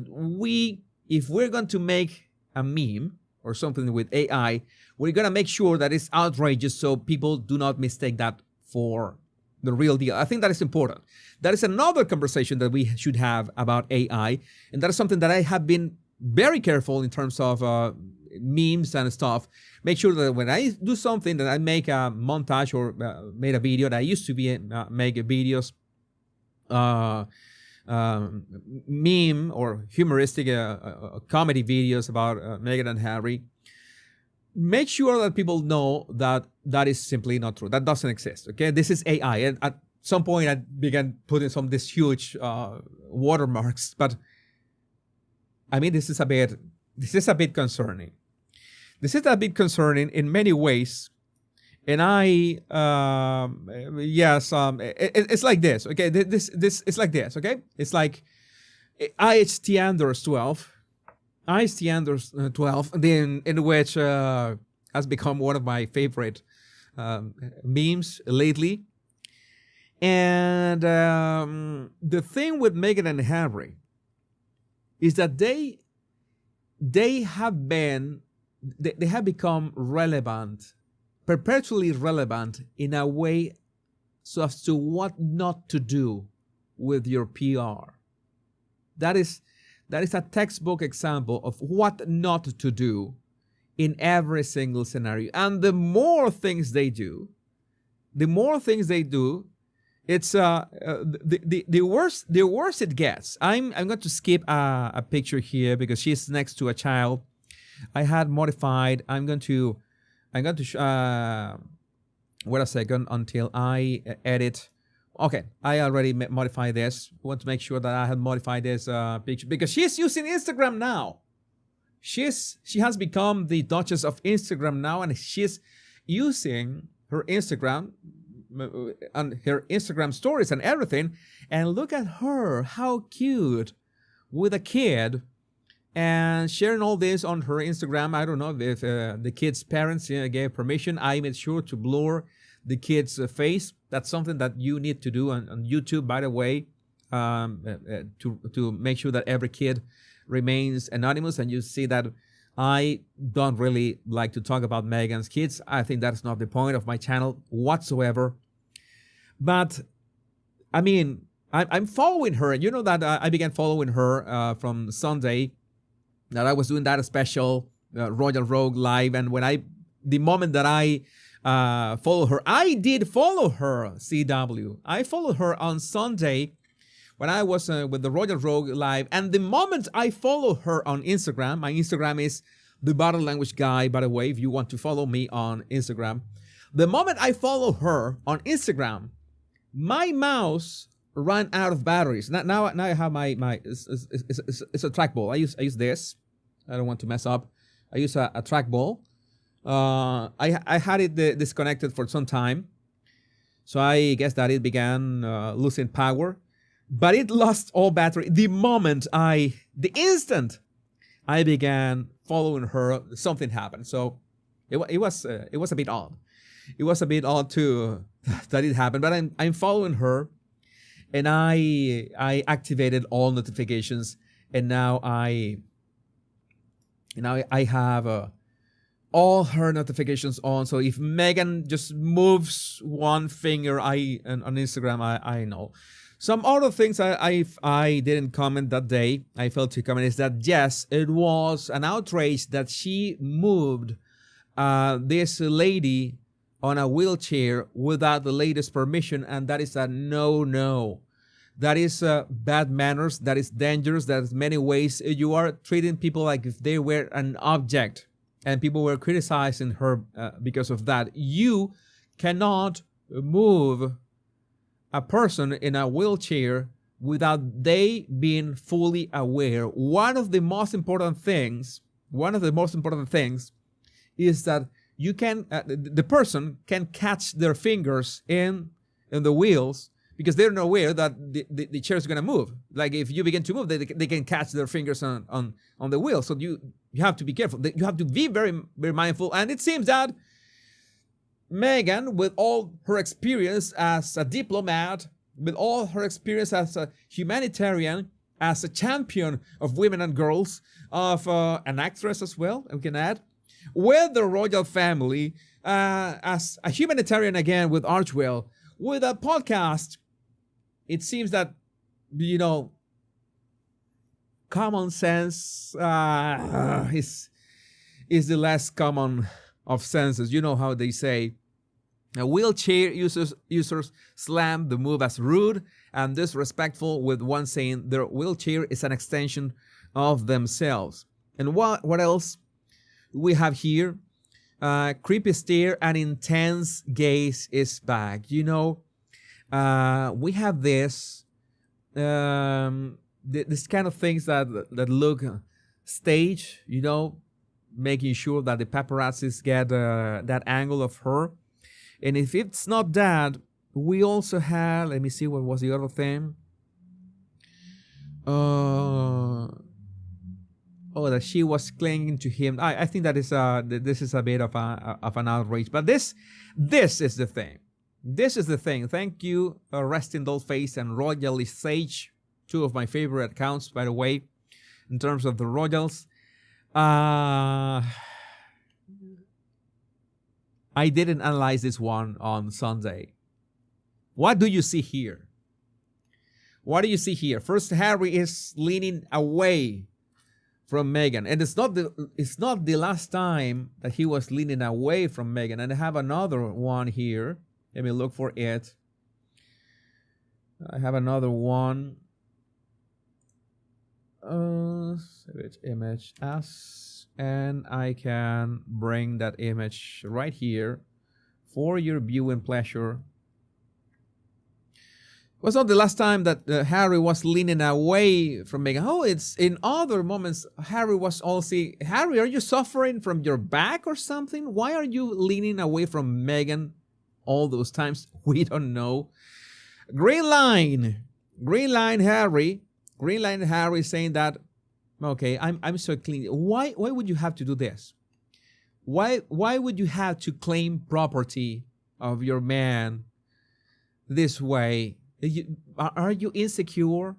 if we're going to make a meme or something with AI, we're gonna make sure that it's outrageous so people do not mistake that for the real deal. I think that is important. That is another conversation that we should have about AI, and that is something that I have been very careful in terms of memes and stuff. Make sure that when I do something, that I make a montage or made a video that I used to be make videos, meme or humoristic comedy videos about Meghan and Harry. Make sure that people know that that is simply not true. That doesn't exist. Okay, this is AI. And at some point, I began putting these huge watermarks. But I mean, this is a bit concerning. This is a bit concerning in many ways. And it's like this. Okay, this it's like this. Okay, it's like IHT Anders 12. IHT Anders 12, in which has become one of my favorite memes lately. And the thing with Meghan and Harry is that they have become relevant, perpetually relevant in a way so as to what not to do with your PR. That is a textbook example of what not to do in every single scenario. And the more things they do, it's the worse it gets. I'm going to skip a picture here because she's next to a child. I had modified. I'm going to wait a second until I edit. Okay, I already modified this. I want to make sure that I had modified this picture because she's using Instagram now. She has become the Duchess of Instagram now, and she's using her Instagram and her Instagram stories and everything. And look at her, how cute, with a kid, and sharing all this on her Instagram. I don't know if the kid's parents gave permission. I made sure to blur the kid's face. That's something that you need to do on YouTube, by the way, to make sure that every kid remains anonymous. And you see that I don't really like to talk about Meghan's kids. I think that's not the point of my channel whatsoever. But I mean, I'm following her. You know that I began following her from Sunday, that I was doing that special Royal Rogue live. And the moment that I follow her, I did follow her, CW. I followed her on Sunday when I was with the Royal Rogue live. And the moment I follow her on Instagram, my Instagram is the Body Language Guy, by the way, if you want to follow me on Instagram. The moment I follow her on Instagram, my mouse ran out of batteries. Now I have my it's a trackball. I use this. I don't want to mess up. I use a trackball. I had it disconnected for some time, so I guess that it began losing power, but it lost all battery the instant I began following her. Something happened, so it was a bit odd. It was a bit odd too that it happened, but I'm following her, and I activated all notifications, and now I have all her notifications on. So if Meghan just moves one finger, on Instagram, I know. Some other things I didn't comment that day, I failed to comment, is that yes, it was an outrage that she moved this lady on a wheelchair without the latest permission, and that is a no. That is bad manners, that is dangerous, that is many ways. You are treating people like if they were an object, and people were criticizing her because of that. You cannot move a person in a wheelchair without they being fully aware. One of the most important things is that you can, the person can catch their fingers in the wheels, because they're not aware that the chair is going to move. Like if you begin to move, they can catch their fingers on the wheel. So you have to be careful. You have to be very, very mindful. And it seems that Meghan, with all her experience as a diplomat, with all her experience as a humanitarian, as a champion of women and girls, of an actress as well, we can add, with the royal family, as a humanitarian again with Archwell, with a podcast, it seems that, common sense is the less common of senses. You know how they say, wheelchair users slam the move as rude and disrespectful, with one saying their wheelchair is an extension of themselves. And what else we have here? Creepy stare and intense gaze is back. We have this this kind of things that look staged, making sure that the paparazzis get that angle of her. And if it's not that, we also had, let me see, what was the other thing? That she was clinging to him. I think that is this is a bit of an outrage. But this is the thing. This is the thing. Thank you, Resting Dollface and Royally Sage, two of my favorite accounts, by the way, in terms of the royals. I didn't analyze this one on Sunday. What do you see here? What do you see here? First, Harry is leaning away from Meghan, and it's not the last time that he was leaning away from Meghan. And I have another one here. Let me look for it. I have another one. Which image as, and I can bring that image right here for your viewing pleasure. It was not the last time that Harry was leaning away from Meghan. Oh, it's in other moments. Harry was also, Harry, are you suffering from your back or something? Why are you leaning away from Meghan all those times? We don't know. Green line Harry saying that, okay, I'm so clean. Why would you have to do this? Why would you have to claim property of your man this way? Are you insecure?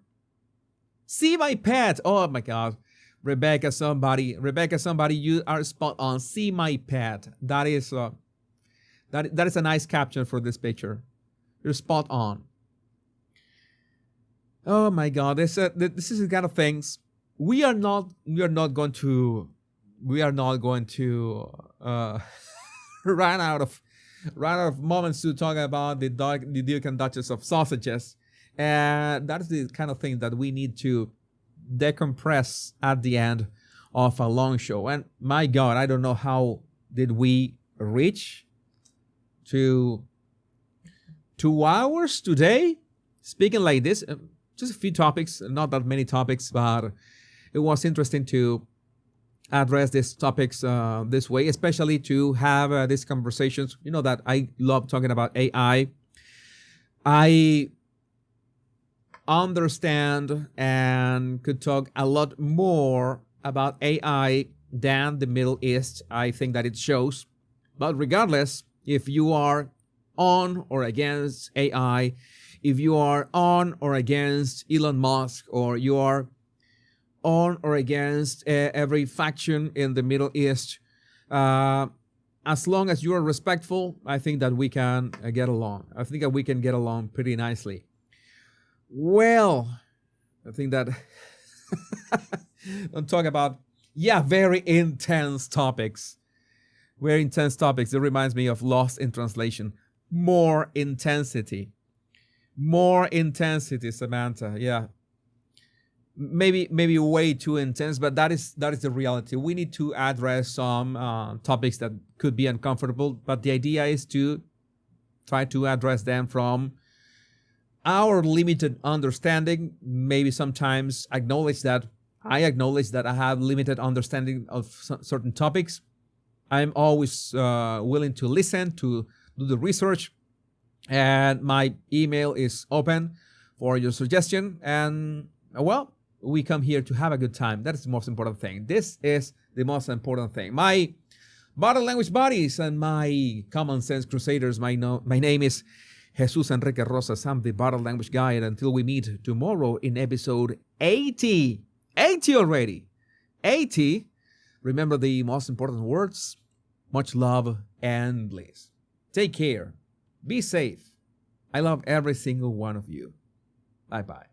See my pet. Oh my God. Rebecca somebody, you are spot on. See my pet. That is a nice caption for this picture. You're spot on. Oh my God. This is the kind of things we are not going to run out of moments to talk about the Duke and Duchess of Sausages. And that is the kind of thing that we need to decompress at the end of a long show. And my God, I don't know how did we reach to 2 hours today speaking like this. Just a few topics, not that many topics, but it was interesting to address these topics this way, especially to have these conversations. You know that I love talking about AI. I understand and could talk a lot more about AI than the Middle East. I think that it shows. But regardless, if you are on or against AI, if you are on or against Elon Musk, or you are on or against every faction in the Middle East, As long as you are respectful, I think that we can get along. I think that we can get along pretty nicely. Well, I think that don't talk about, very intense topics. Very intense topics. It reminds me of Lost in Translation. More intensity. More intensity, Samantha. Yeah. Maybe way too intense, but that is the reality. We need to address some topics that could be uncomfortable, but the idea is to try to address them from our limited understanding. Maybe sometimes I acknowledge that I have limited understanding of certain topics. I'm always willing to listen, to do the research, and my email is open for your suggestion. And well, we come here to have a good time. That is the most important thing. This is the most important thing. My body language buddies and my common sense crusaders, my name is Jesus Enrique Rosas. I'm the body language guy. And until we meet tomorrow in episode 80 already, 80, remember the most important words. Much love and bliss. Take care. Be safe. I love every single one of you. Bye-bye.